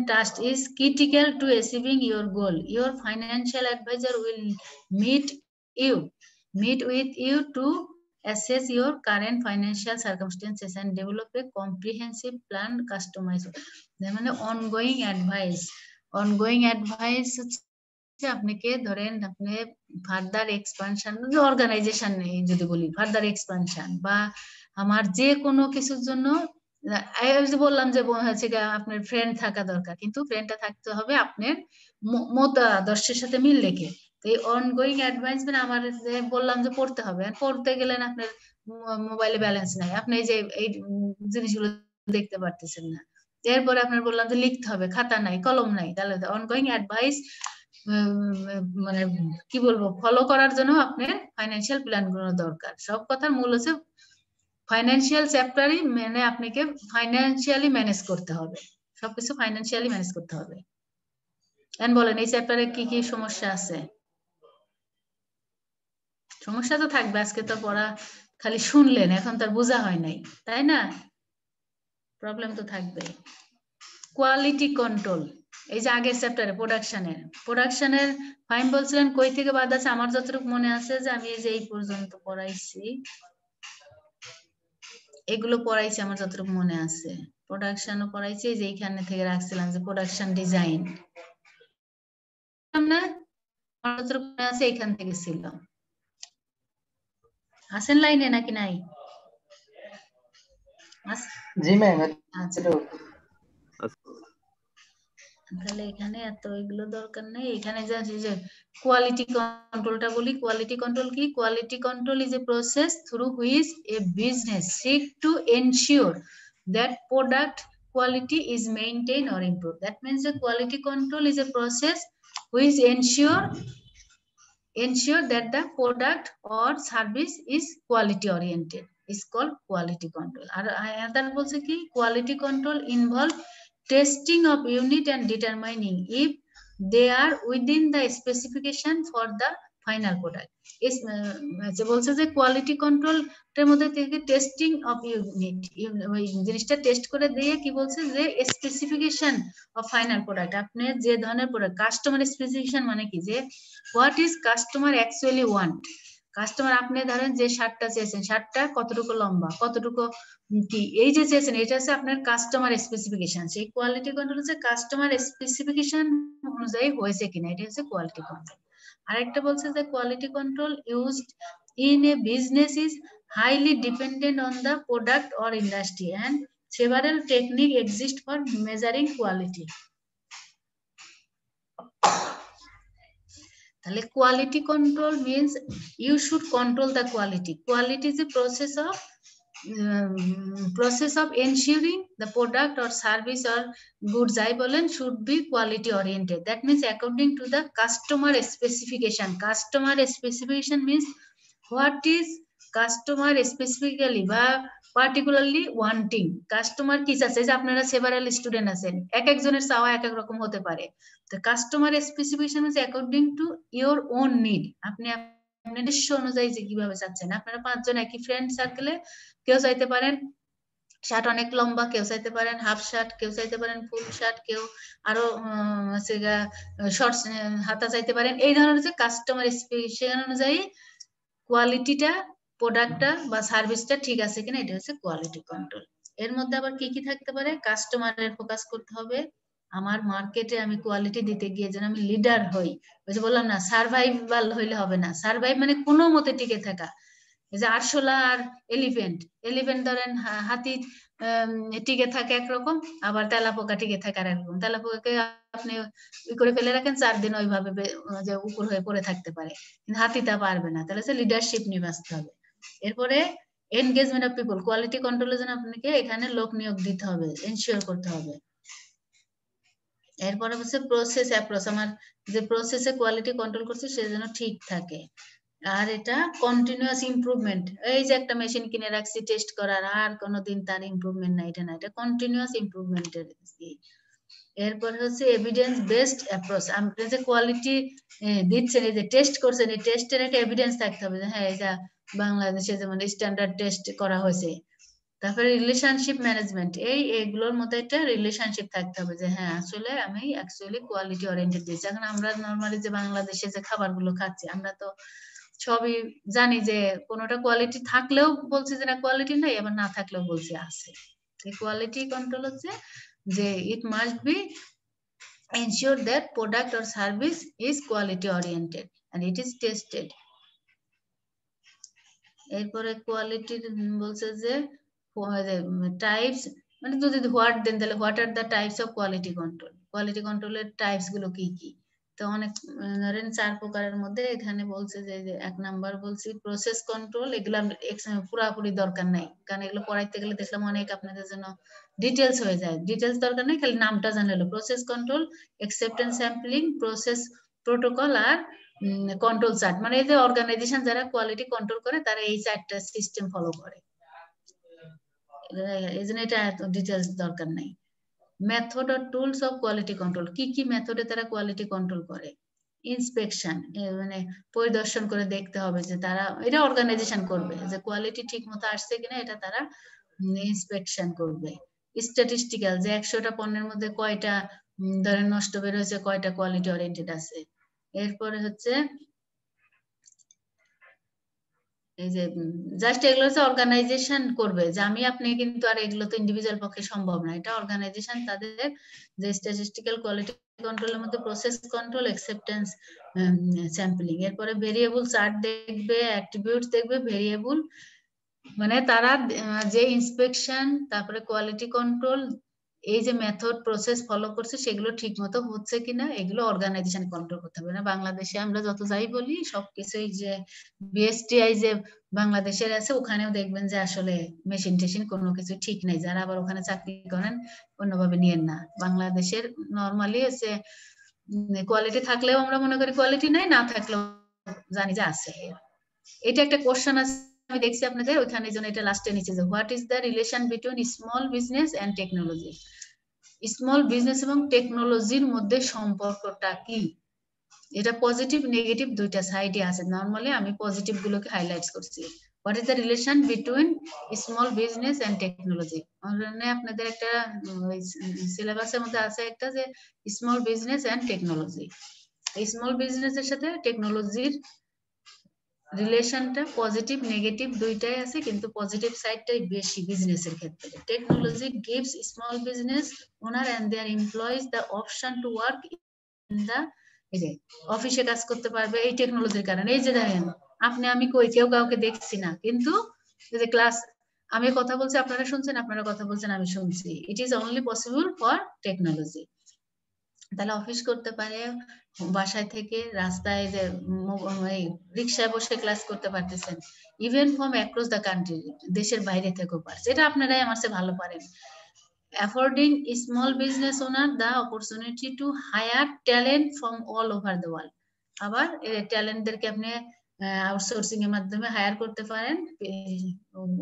trust is critical to achieving your goal. Your financial advisor will meet with you to assess your current financial circumstances and develop a comprehensive plan customized. মানে ongoing advice আপনাকে ধরেন আপনি further expansion, organisation যদি বলি further expansion, বা আমার যে কোনো কিছুর জন্য বললাম যে হচ্ছে আপনার ফ্রেন্ড থাকা দরকার, কিন্তু ফ্রেন্ডটা থাকতে হবে আপনার মতাদর্শের সাথে মিল রেখে। এই অনগোয়িং অ্যাডভাইসমেন্ট আমার যে বললাম যে পড়তে হবে, পড়তে গেলেন আপনার মোবাইলে ব্যালেন্স নাই, আপনি যে এই জিনিসগুলো দেখতে পারতেছেন না। এরপরে আপনার বললাম যে লিখতে হবে, খাতা নাই, কলম নাই, তাহলে অনগোয়িং অ্যাডভাইস মানে কি বলবো ফলো করার জন্য আপনার ফাইন্যান্সিয়াল প্ল্যান গুলো দরকার। সব কথার মূল হচ্ছে ফাইন্যান্সিয়াল চ্যাপ্টারই, মানে আপনাকে ফাইন্যান্সিয়ালি ম্যানেজ করতে হবে, সবকিছু ফাইন্যান্সিয়ালি ম্যানেজ করতে হবে। এখন বলেন এই চ্যাপ্টারে কি কি সমস্যা আছে? সমস্যা তো থাকবে, আজকে তো পড়া খালি শুনলেন, এখন তার বোঝা হয় নাই, তাই না? প্রবলেম তো থাকবে। কোয়ালিটি কন্ট্রোল, এই যে আগের চ্যাপ্টারে প্রোডাকশনের ফাইন বলছিলেন কই থেকে বাদ আছে? আমার যতটুকু মনে আছে যে আমি এই যে এই পর্যন্ত পড়াইছি, এগুলো পড়াইছি আমার যতটুকু মনে আছে। প্রোডাকশনও পড়াইছি, যে এইখানে থেকে রাখছিলাম যে প্রোডাকশন ডিজাইন, না আমার যতটুকু মনে আছে এইখান থেকে ছিল। আছেন লাইনে নাকি নাই? জি ম্যাম। আচ্ছা, তাহলে এখানে এত এগুলো দরকার নেই। এখানে যে কোয়ালিটি কন্ট্রোলটা বলি। কোয়ালিটি কন্ট্রোল কি? Quality control is a process through which a business seek to ensure that product quality is maintained or improved. That means the quality control is a process which ensure that the product or service is quality oriented. Is called quality control. আর another বলছে কি? Quality control involve testing of unit and determining if they are within the specification for the final product. is যে বলছে যে quality কন্ট্রোলটার মধ্যে থেকে testing of unit, ওই জিনিসটা টেস্ট করে দিয়ে কি বলছে যে স্পেসিফিকেশন অফ ফাইনাল প্রোডাক্ট, আপনি যে ধরনের প্রোডাক্ট, কাস্টমার স্পেসিফিকেশন মানে কি, যে what is customer actually want. Customer আপনি ধরেন যে শার্টটা চেয়েছেন, শার্টটা কতটুকু লম্বা, কতটুকু কি, এই যে চেয়েছেন, এটা হচ্ছে আপনার কাস্টমার স্পেসিফিকেশন। সেই কোয়ালিটি কন্ট্রোল হচ্ছে কাস্টমার স্পেসিফিকেশন অনুযায়ী হয়েছে কিনা, এটা হচ্ছে কোয়ালিটি কন্ট্রোল। আরেকটা বলছে যে quality control used in a business is highly dependent on the product or industry and several technique exist for measuring quality. তাহলে quality control means you should control the quality. Quality is a process of ensuring the product or service or goods I বলেন should be quality oriented. That means according to the customer specification. Customer specification means what is customer specifically বা particularly wanting. Customer কি চাচ্ছে, যে আপনারা several student আছেন, এক একজনের চাওয়া এক এক রকম হতে পারে। তো customer specification is according to your own need. আপনি আপনার নিজস্ব অনুযায়ী যে কিভাবে চাচ্ছেন। আপনারা 5 জন একই ফ্রেন্ড সার্কেলে, কেউ চাইতে পারেন শার্ট অনেক লম্বা, কেউ চাইতে পারেন হাফ শার্ট, কেউ চাইতে পারেন ফুল শার্ট, কেউ আরো শর্ট হাতা চাইতে পারেন। এই ধরনের যে কাস্টমার স্পেসিফিকেশন অনুযায়ী কোয়ালিটিটা প্রোডাক্টটা বা সার্ভিসটা ঠিক আছে কিনা, এটা হচ্ছে কোয়ালিটি কন্ট্রোল। এর মধ্যে আবার কি কি থাকতে পারে, কাস্টমারের ফোকাস করতে হবে, আমার মার্কেটে আমি কোয়ালিটি দিতে গিয়ে যেন আমি লিডার হই। ওই যে বললাম না, সার্ভাইভাল হইলে হবে না, সার্ভাইভ মানে কোনো মতে টিকে থাকা। এই যে আরশোলা আর এলিফেন্ট ধরেন হাতি টিকে থাকে একরকম, আবার তেলাপোকা টিকে থাকে আর একরকম। তেলাপোকাকে আপনি করে ফেলে রাখেন 4 দিন ওইভাবে যে উপর হয়ে পড়ে থাকতে পারে, কিন্তু হাতি তা পারবে না। তাহলে সে লিডারশিপ নিয়ে আসতে হবে। এরপরে এনগেজমেন্ট অফ পিপল, কোয়ালিটি কন্ট্রোলের জন্য আপনাকে এখানে লোক নিয়োগ দিতে হবে, এনশিওর করতে হবে। এরপরে হচ্ছে প্রসেস অ্যাপ্রোচ, আমার যে প্রসেসে কোয়ালিটি কন্ট্রোল করছে সে যেন ঠিক থাকে। আর এটা কন্টিনিউয়াস ইমপ্রুভমেন্ট, এই যে একটা মেশিন কিনে রাখছি টেস্ট করার, আর কোনোদিন তার ইমপ্রুভমেন্ট নাই, এটা না, এটা কন্টিনিউয়াস ইমপ্রুভমেন্টের। এরপর হচ্ছে এভিডেন্স বেসড অ্যাপ্রোচ, আপনি যে কোয়ালিটি দিচ্ছেন, এই যে টেস্ট করছেন, এই টেস্টের একটা এভিডেন্স থাকতে হবে যে হ্যাঁ এটা বাংলাদেশে যেমন স্ট্যান্ডার্ড টেস্ট করা হয়েছে। তারপরে রিলেশনশিপ ম্যানেজমেন্ট, এগুলোর মধ্যে একটা রিলেশনশিপ থাকতে হবে যে হ্যাঁ আসলে আমি অ্যাকচুয়ালি কোয়ালিটি ওরিয়েন্টেড দিচ্ছি। এখন আমরা নর্মালি যে বাংলাদেশে যে খাবারগুলো খাচ্ছি, আমরা তো সবই জানি যে কোনোটা কোয়ালিটি থাকলেও বলছি যে না কোয়ালিটি নাই, আবার না থাকলেও বলছি আছে। এই কোয়ালিটি কন্ট্রোল হচ্ছে যে it must be ensure that product or service is quality oriented and it is tested. এরপরে কোয়ালিটি বলছে যে টাইপস, মানে যদি হোয়াট দেন তাহলে what are the types of quality control, quality কন্ট্রোলের টাইপস গুলো কি কি। তো অনেক ধরেন 4 প্রকারের মধ্যে এখানে বলছে যে 1 নাম্বার বলছি প্রসেস কন্ট্রোল, এগুলো পুরাপুরি দরকার নাই, কারণ এগুলো পড়াইতে গেলে দেখলাম অনেক আপনাদের জন্য ডিটেলস হয়ে যায়, ডিটেলস দরকার নেই, খালি নামটা জানলে হলো। Process control, acceptance sampling, process protocol আর কন্ট্রোল চার্ট, মানে এই যে অর্গানাইজেশন যারা কোয়ালিটি কন্ট্রোল করে তারা এই 4টা সিস্টেম ফলো করে, এই জন্য এটা এত ডিটেলস দরকার নাই। মেথড আর টুলস অফ কোয়ালিটি কন্ট্রোল, কি কি মেথডে তারা কোয়ালিটি কন্ট্রোল করে। ইন্সপেকশন, মানে পরিদর্শন করে দেখতে হবে যে তারা, এটা অর্গানাইজেশন করবে যে কোয়ালিটি ঠিক মতো আসছে কিনা, এটা তারা ইন্সপেকশন করবে। স্ট্যাটিস্টিক্যাল, যে 100টা পণ্যের মধ্যে কয়টা ধরেন নষ্ট বের হয়েছে, কয়টা কোয়ালিটি ওরিয়েন্টেড আছে। এরপরে হচ্ছে এই যে জাস্ট এগুলো হচ্ছে অর্গানাইজেশন করবে, যে আমি আপনি কিন্তু আর এগুলো তো ইন্ডিভিজুয়াল পক্ষে সম্ভব না, এটা অর্গানাইজেশন তাদের যে স্ট্যাটিস্টিক্যাল কোয়ালিটি কন্ট্রোলের মধ্যে প্রসেস কন্ট্রোল, অ্যাকসেপ্টেন্স স্যাম্পলিং। এরপরে ভেরিয়েবল চার্ট দেখবে, অ্যাট্রিবিউটস দেখবে, ভেরিয়েবল মানে তারা যে ইন্সপেকশন তারপরে কোয়ালিটি কন্ট্রোল এই যে মেথড প্রসেস ফলো করছে সেগুলো ঠিক মতো হচ্ছে কিনা, এগুলো অর্গানাইজেশন কন্ট্রোল করতে হবে। না বাংলাদেশে আমরা যত যাই বলি সবকিছুই যে বিএসটিআই যে বাংলাদেশের আছে, ওখানেও দেখবেন যে আসলে মেশিন টেশিন কোনো কিছু ঠিক নেই, যারা আবার ওখানে চাকরি করেন অন্যভাবে নিয়েন না। বাংলাদেশের নর্মালি হচ্ছে কোয়ালিটি থাকলেও আমরা মনে করি কোয়ালিটি নাই, না থাকলেও জানি যে আছে। এটা একটা কোশ্চেন আছে আমি দেখছি আপনাদের ওইখানে, জন্য এটা লাস্টে নিচে যে what is the relation between small business and technology, small business এবং টেকনোলজির মধ্যে সম্পর্কটা কি। এটা পজিটিভ নেগেটিভ দুইটা সাইডে আছে, নরমালি আমি পজিটিভ গুলোকে হাইলাইটস করছি। What is the relation between small business and technology, মানে আপনাদের একটা সিলেবাসের মধ্যে আছে একটা যে small business and technology. Small বিজনেসের সাথে টেকনোলজির রিলেশনটা পজিটিভ নেগেটিভ দুইটাই আছে, কিন্তু পজিটিভ সাইডটাই বেশি বিজনেসের ক্ষেত্রে। Technology gives small business owner and their employees the option to work in the, এই যে অফিসে কাজ করতে পারবে এই টেকনোলজির কারণে। এই যে দেখেন আপনি আমি কই কেউ কাউকে দেখছি না, কিন্তু এই যে ক্লাস আমি কথা বলছি আপনারা শুনছেন, আপনারা কথা বলছেন আমি শুনছি, it is only possible for technology. তাহলে অফিস করতে পারে, বাসায় থেকে রাস্তায় যে রিক্সায় বসে ক্লাস করতে পারতেছেন, even from across the country, দেশের বাইরে থেকেও পারছে, এটা আপনারাই আমার চেয়ে ভালো পারেন। Affording small business owner the opportunity to hire talent from all over the world, আবার ট্যালেন্টদেরকে আপনি আউটসোর্সিং এর মাধ্যমে হায়ার করতে পারেন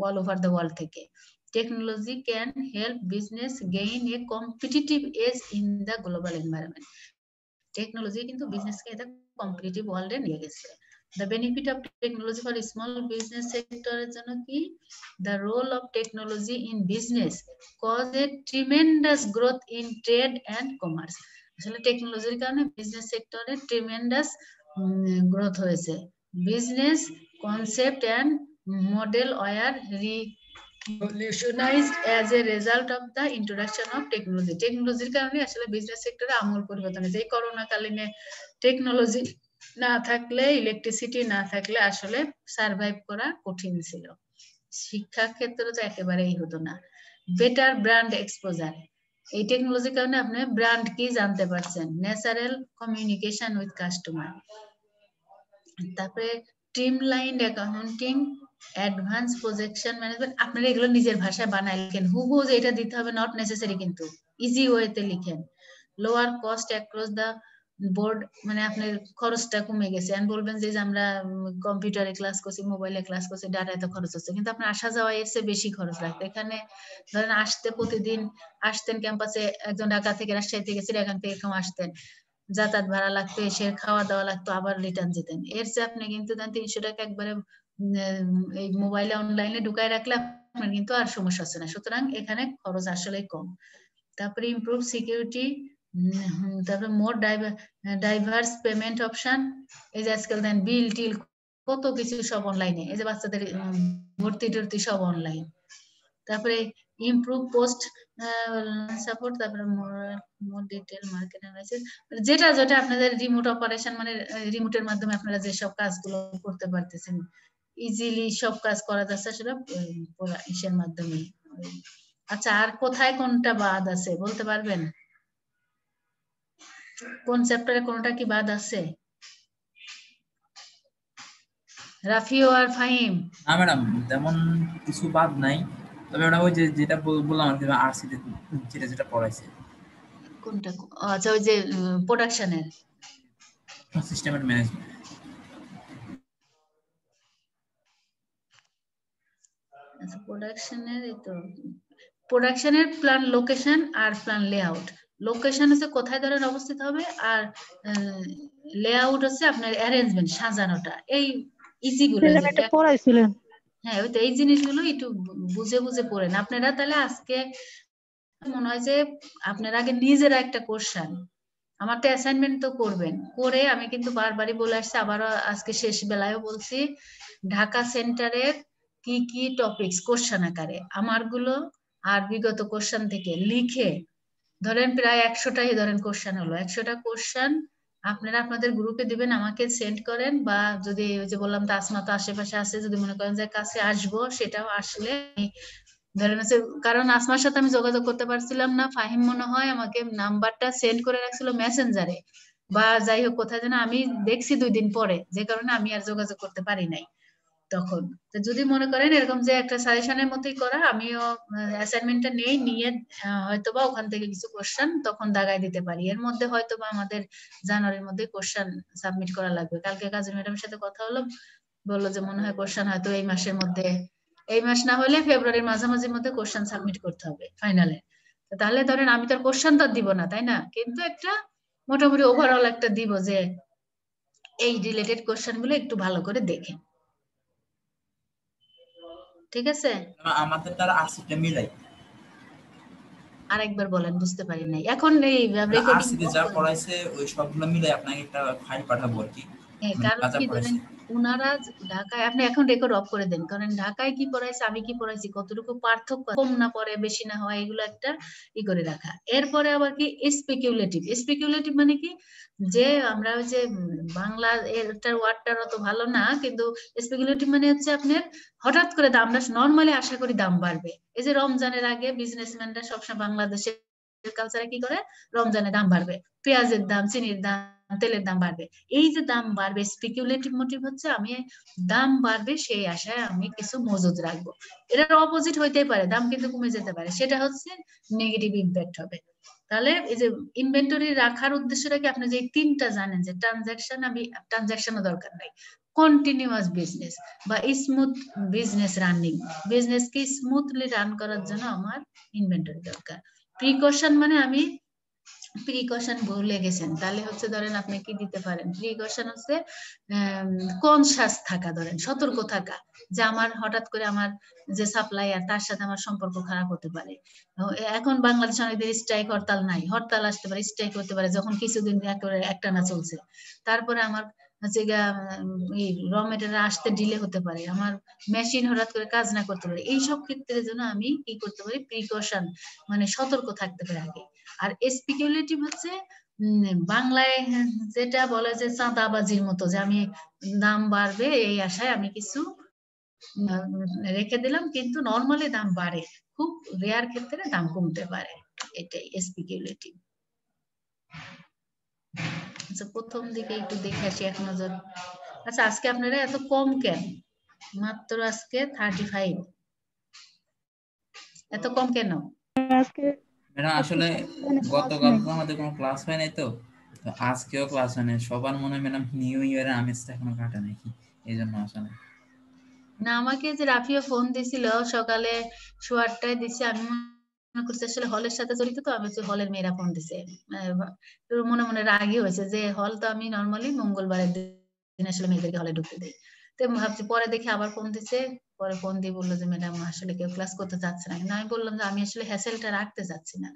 অল ওভার দ্য ওয়ার্ল্ড থেকে। Technology can help business gain a competitive edge in the global environment. Technology কিন্তু বিজনেসকে এটা কম্পিটিটিভ ওয়ার্ল্ডে নিয়ে গেছে। The benefit of technology for small business sector এর জন্য কি, the role of technology in business cause a tremendous growth in trade and commerce. আসলে টেকনোলজির কারণে বিজনেস সেক্টরে ট্রিমেন্ডাস গ্রোথ হয়েছে। Business concept and model were revolutionized as a result of the introduction of technology. টেকনোলজির কারণে আসলে business সেক্টরে আমূল পরিবর্তন হয়েছে। এই করোনা কালীনে টেকনোলজি না থাকলে, ইলেকট্রিসিটি না থাকলে আসলে সার্ভাইভ করা কঠিন ছিল। শিক্ষা ক্ষেত্রে তো একেবারেই হতো না। বেটার ব্র্যান্ড এক্সপোজার, এই টেকনোলজির কারণে আপনি ব্র্যান্ড কি জানতে পারছেন। ন্যাচারাল কমিউনিকেশন উইথ কাস্টমার, তারপরে streamlined accounting, advance projection management. আপনারা এগুলো নিজের ভাষায় বানায় লিখেন, হুবহু এটা দিতে হবে নট নেসেসারি, কিন্তু ইজি ওয়েতে লিখেন। Lower cost across the board, মানে আপনার খরচটা কমে গেছে। আমি বলবেন যে আমরা কম্পিউটারে ক্লাস করছি, মোবাইলে ক্লাস করছি, ডাটা এত খরচ হচ্ছে, কিন্তু আপনার আসা যাওয়া এর চেয়ে বেশি খরচ লাগবে। এখানে ধরেন আসতে প্রতিদিন আসতেন ক্যাম্পাসে, একজন ঢাকা থেকে রাজশাহী থেকে চিড়িয়াখান থেকে এরকম আসতেন, যাতায়াত ভাড়া লাগতো, এসে খাওয়া দাওয়া লাগতো, আবার রিটার্ন যেতেন। এর চেয়ে আপনি কিন্তু 300 টাকা একবারে এই মোবাইলে অনলাইনে ঢুকায় রাখলে আপনার কিন্তু আর সমস্যা হচ্ছে না। সুতরাং এখানে খরচ আসলে কম। তারপরে ইমপ্রুভ সিকিউরিটি, তারপরে মোর ডাইভার্স পেমেন্ট অপশন। এই যে আজকাল দেন বিল টিল কত কিছু সব অনলাইনে, এই যে বাচ্চাদের ভর্তি টর্তি সব অনলাইন। তারপরে ইমপ্রুভ পোস্ট সাপোর্ট, তারপরে মোর ডিটেল মার্কেট অ্যানালাইসিস, যেটা যেটা আপনাদের রিমোট অপারেশন, মানে রিমোটের মাধ্যমে আপনারা যে সব কাজগুলো করতে পারতেছেন, ইজিলি সব কাজ করা যাচ্ছে সেটা ইসের মাধ্যমে। আচ্ছা, আর কোথায় কোনটা বাদ আছে বলতে পারবেন? কোন চ্যাপ্টারে কোনটা কি বাদ আছে? রাফিও আর ফাহিম? না ম্যাডাম, তেমন কিছু বাদ নাই, তবে ওটা ওই যে যেটা বললাম আর কি, আরসিতে যেটা যেটা পড়াইছে। কোনটা? আচ্ছা, ওই যে প্রোডাকশনের সিস্টেম এন্ড ম্যানেজমেন্ট। আচ্ছা, প্রোডাকশনের এই তো প্রোডাকশনের প্ল্যান লোকেশন আর প্ল্যান লেআউট। লোকেশন হচ্ছে কোথায় ধরেন অবস্থিত হবে, আর লেআউট হচ্ছে আপনার অ্যারেঞ্জমেন্ট, সাজানোটা। এই ইজি গুলো পড়াইছিলেন। হ্যাঁ, ওই তো এই জিনিসগুলো একটু বুঝে বুঝে পড়েন আপনারা। তাহলে আজকে মনে হয় যে আপনারা আগে নিজেরা একটা কোশ্চেন, আমার তো অ্যাসাইনমেন্ট তো করবেন, করে আমি কিন্তু বারবারই বলে আসছি, আবারও আজকে শেষ বেলায়ও বলছি, ঢাকা সেন্টারের কি কি টপিকস কোশ্চেন আকারে আমারগুলো আর বিগত কোশ্চেন থেকে লিখে, ধরেন প্রায় 100টাই ধরেন কোশ্চেন হলো, 100টা কোশ্চেন আপনারা আপনাদের গ্রুপে দিবেন, আমাকে সেন্ড করেন, বা যদি ওই যে বললাম তাসমা তো আশেপাশে আছে, যদি মনে করেন যে কাছে আসবো, সেটাও আসলে ধরেন হচ্ছে, কারণ আসমার সাথে আমি যোগাযোগ করতে পারছিলাম না, ফাহিম মনে হয় আমাকে নাম্বারটা সেন্ড করে রাখছিল মেসেঞ্জারে, বা যাই হোক কোথায় যেন আমি দেখছি 2 দিন পরে, যে কারণে আমি আর যোগাযোগ করতে পারি নাই তখন। তো যদি মনে করেন এরকম যে একটা সাজেশনের মতোই করা, আমিও অ্যাসাইনমেন্টটা নিয়ে হয়তোবা ওখান থেকে কিছু কোশ্চেন তখন দাগায় দিতে পারি। এর মধ্যে হয়তোবা আমাদের জানুয়ারির মধ্যে কোশ্চেন সাবমিট করা লাগবে। কালকে কাজী ম্যাডামের সাথে কথা হলো, বললো যে মনে হয় কোশ্চেন হয়তো এই মাসের মধ্যে, এই মাস না হলে ফেব্রুয়ারির মাঝামাঝির মধ্যে কোশ্চেন সাবমিট করতে হবে ফাইনালে। তাহলে ধরেন আমি তো আর কোশ্চেন তো দিব না, তাই না, কিন্তু একটা মোটামুটি ওভারঅল একটা দিব যে এই রিলেটেড কোশ্চেন গুলো একটু ভালো করে দেখেন। ঠিক আছে, আমাদের তার আরসিটা মিলাই আরেকবার বলেন, বুঝতে পারি নাই। এখন এই আরসিতে যা পড়াইছে ওই সবগুলো মিলাই আপনাকে একটা ফাইল পাঠাবো আর কি। কারণ কি ধরেন উনারা ঢাকায়, আপনি এখন রেকর্ড অফ করে দেন, কারণ ঢাকায় কি পড়াইছে আমি কি পড়াইছি কতটুকু পার্থক্য, কম না পড়ে বেশি না হয়, এগুলো একটা ই করে রাখা। এরপরে আবার কি স্পেকুলেটিভ। স্পেকুলেটিভ মানে কি, যে আমরা ওই যে বাংলা এটার ওয়ার্ডটার অত ভালো না, কিন্তু স্পেকুলেটিভ মানে হচ্ছে আপনার হঠাৎ করে দাম, আমরা নর্মালি আশা করি দাম বাড়বে। এই যে রমজানের আগে বিজনেসম্যানরা সবসময় বাংলাদেশের কালচারে কি করে, রমজানে দাম বাড়বে, পেঁয়াজের দাম, চিনির দাম, তেলের দাম বাড়বে। এই যে দাম বাড়বে, স্পেকুলেটিভ মোটিভ হচ্ছে আমি দাম বাড়বে সেই আশায় আমি কিছু মজুদ রাখবো। এটার অপোজিট হইতেই পারে, দাম কিন্তু কমে যেতে পারে, সেটা হচ্ছে নেগেটিভ ইম্প্যাক্ট হবে। তাহলে এই যে ইনভেন্টরি রাখার উদ্দেশ্যটা কি, আপনি যে 3টা জানেন যে ট্রানজাকশন, আমি ট্রানজাকশনও দরকার নাই, কন্টিনিউয়াস বিজনেস বা স্মুথ বিজনেস রানিং, বিজনেস কে স্মুথলি রান করার জন্য আমার ইনভেন্টরি দরকার। প্রিকশন মানে আমি প্রিকশন ভুলে গেছেন, তাহলে হচ্ছে ধরেন আপনি কি দিতে পারেন, প্রিকশন হচ্ছে কনসাস থাকা, ধরেন সতর্ক থাকা, যে আমার হঠাৎ করে আমার যে সাপ্লায়ার তার সাথে আমার সম্পর্ক খারাপ হতে পারে। এখন বাংলাদেশে অনেকদের স্ট্রাইক হরতাল নাই, হরতাল আসতে পারে, স্ট্রাইক হতে পারে, যখন কিছুদিন একেবারে একটানা চলছে, তারপরে আমার হচ্ছে র মেটেরিয়াল আসতে ডিলে হতে পারে, আমার মেশিন হঠাৎ করে কাজ না করতে পারে, এইসব ক্ষেত্রের জন্য আমি কি করতে পারি, প্রিকশন মানে সতর্ক থাকতে পারি আগে। আর স্পেকুলেটিভ হচ্ছে বাংলায় যেটা বলে যে চাঁদাবাজির মতো, যে আমি দাম বাড়বে এই আশায় আমি কিছু রেখে দিলাম, কিন্তু নরমালি দাম বাড়ে, খুব রেয়ার ক্ষেত্রে দাম কমতে পারে, এটাই স্পেকুলেটিভ। আচ্ছা প্রথম দিকে একটু দেখে আসি এক নজর। আচ্ছা আজকে আপনারা এত কম কেন, মাত্র আজকে 35, এত কম কেন? আজকে ম্যাডাম আসলে গতকাল তো আমাদের কোনো ক্লাস হয় নাই, তো আজকেও ক্লাস হয় নাই, সবার মনে হয় ম্যাডাম নিউ ইয়ারের আমেজটা এখনো কাটে নাকি, এই জন্য আসলে। না আমাকে যে রাফিয়া ফোন দিছিল সকালে 8:30টায় দিছে, আমি মনে করছি আসলে হলের সাথে জড়িত, তো আমি হলের মেয়েরা ফোন দিছে, মনে মনে রাগই হয়েছে যে হল তো আমি নরমালি মঙ্গলবারের দিন আসলে মেয়েদেরকে হলে ঢুকতে দিই, তো ভাবছি পরে দেখে আবার ফোন দিছে, পরে ফোন দিয়ে বললো যে ম্যাডাম আসলে কেউ ক্লাস করতে চাচ্ছে না, কিন্তু আমি বললাম যে আমি আসলে হ্যাসেলটা রাখতে চাচ্ছি না,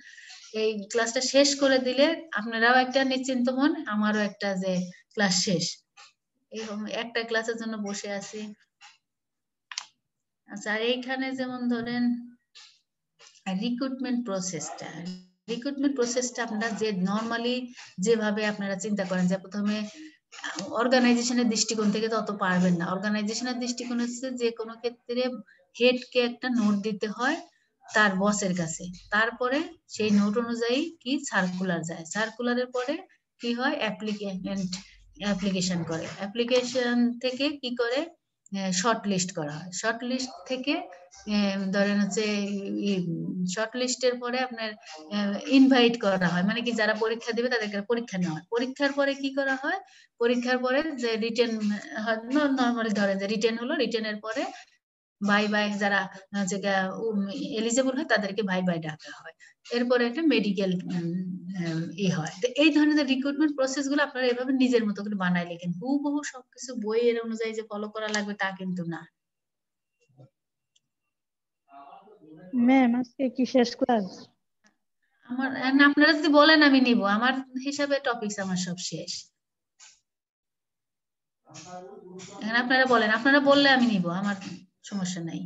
এই ক্লাসটা শেষ করে দিলে আপনারাও একটা নিশ্চিন্ত মন, আমারও একটা যে ক্লাস শেষ, এরকম একটা ক্লাসের জন্য বসে আছি। আচ্ছা আর এইখানে যেমন ধরেন রিক্রুটমেন্ট প্রসেসটা আপনারা যে নরমালি যেভাবে আপনারা চিন্তা করেন, যে প্রথমে অর্গানাইজেশনের দৃষ্টিকোণ থেকে তত পারবেন না, অর্গানাইজেশনের দৃষ্টিকোণ হচ্ছে যে কোনো ক্ষেত্রে হেডকে একটা নোট দিতে হয় তার বসের কাছে, তারপরে সেই নোট অনুযায়ী কি সার্কুলার যায়, সার্কুলারের পরে কি হয়, অ্যাপ্লিকেশন করে, অ্যাপ্লিকেশন থেকে কি করে শর্ট লিস্ট করা হয়, শর্ট লিস্ট থেকে ধরেন হচ্ছে শর্ট লিস্টের পরে আপনার ইনভাইট করা হয়, মানে কি যারা পরীক্ষা দেবে তাদেরকে পরীক্ষা নেওয়া হয়, পরীক্ষার পরে কি করা হয়, পরীক্ষার পরে যে রিটেন নর্মালি ধরেন যে রিটেন হলো, রিটেনের পরে বাই বাই যারা এলিজেবল হয় তাদেরকে বাই বাই ডাকা হয়, এরপরে একটা মেডিকেল হয়। তো এই ধরনের রিক্রুটমেন্ট প্রসেস গুলো আপনারা এভাবে নিজের মতো করে বানায় লেখেন, হুবহু সবকিছু বইয়ের অনুযায়ী যে ফলো করা লাগবে তা কিন্তু না। ম্যাম আজকে কি শেষ ক্লাস? আমার আপনারা যদি বলেন আমি নিব, আমার হিসাবে টপিকস আমার সব শেষ, এখন আপনারা বলেন, আপনারা বললে আমি নিব, আমার সমস্যা নাই।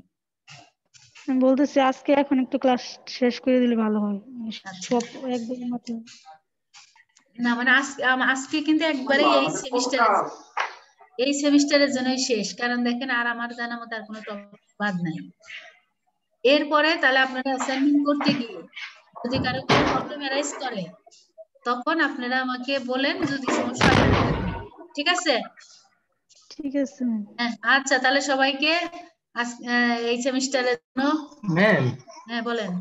আমি বলতেছি আজকে এখন একটু ক্লাস শেষ করে দিলে ভালো হয়, সব একদম মতো। না মানে আজকে কিন্তু একবারে এই সেমিস্টারের জন্যই শেষ, কারণ দেখেন আর আমার জানা মতো আর কোনো টপিক বাদ নাই, এরপরে তাহলে আপনারা অ্যাসাইনমেন্ট করতে গিয়ে যদি কারো কোনো প্রবলেম অ্যারাইজ করে তখন আপনারা আমাকে বলেন, যদি সমস্যা হয় ঠিক আছে? ঠিক আছে হ্যাঁ আচ্ছা তাহলে সবাইকে এই সেমিস্টারের জন্য ম্যাম, হ্যাঁ বলেন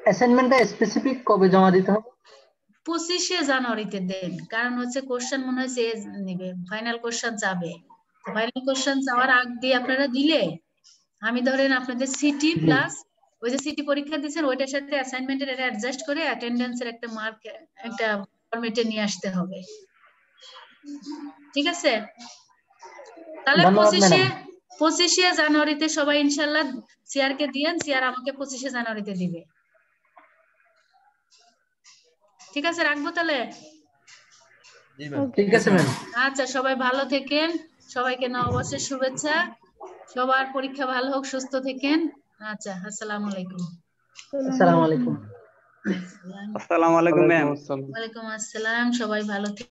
অ্যাসাইনমেন্টটা স্পেসিফিক কবে জমা দিতে হবে? 25শে জানুয়ারিতে দেন, কারণ হচ্ছে কোশ্চেন মনে হয় সে নেবে, ফাইনাল কোশ্চেন যাবে, তো ফাইনাল কোশ্চেন যাওয়ার আগ দিয়ে আপনারা দিলে আমি ধরেন আপনাদের সিটি প্লাস ওই যে সিটি পরীক্ষা দিয়েছেন ওইটার সাথে অ্যাসাইনমেন্টের এটা অ্যাডজাস্ট করে অ্যাটেন্ডেন্সের একটা মার্ক একটা ফরম্যাটে নিয়ে আসতে হবে, ঠিক আছে? তাহলে 25শে জানুয়ারিতে সবাই ইনশাআল্লাহ সিআর কে দিয়েন, সিআর আমাকে 25শে জানুয়ারিতে দিবে, ঠিক আছে? রাখবো তাহলে। ঠিক আছে ম্যাম। আচ্ছা সবাই ভালো থাকেন, সবাইকে নববর্ষের শুভেচ্ছা, সবার পরীক্ষা ভালো হোক, সুস্থ থাকেন। আচ্ছা আসসালামু আলাইকুম। আসসালামু আলাইকুম। আসসালামু আলাইকুম ম্যাম। ওয়ালাইকুম আসসালাম, সবাই ভালো থাকেন।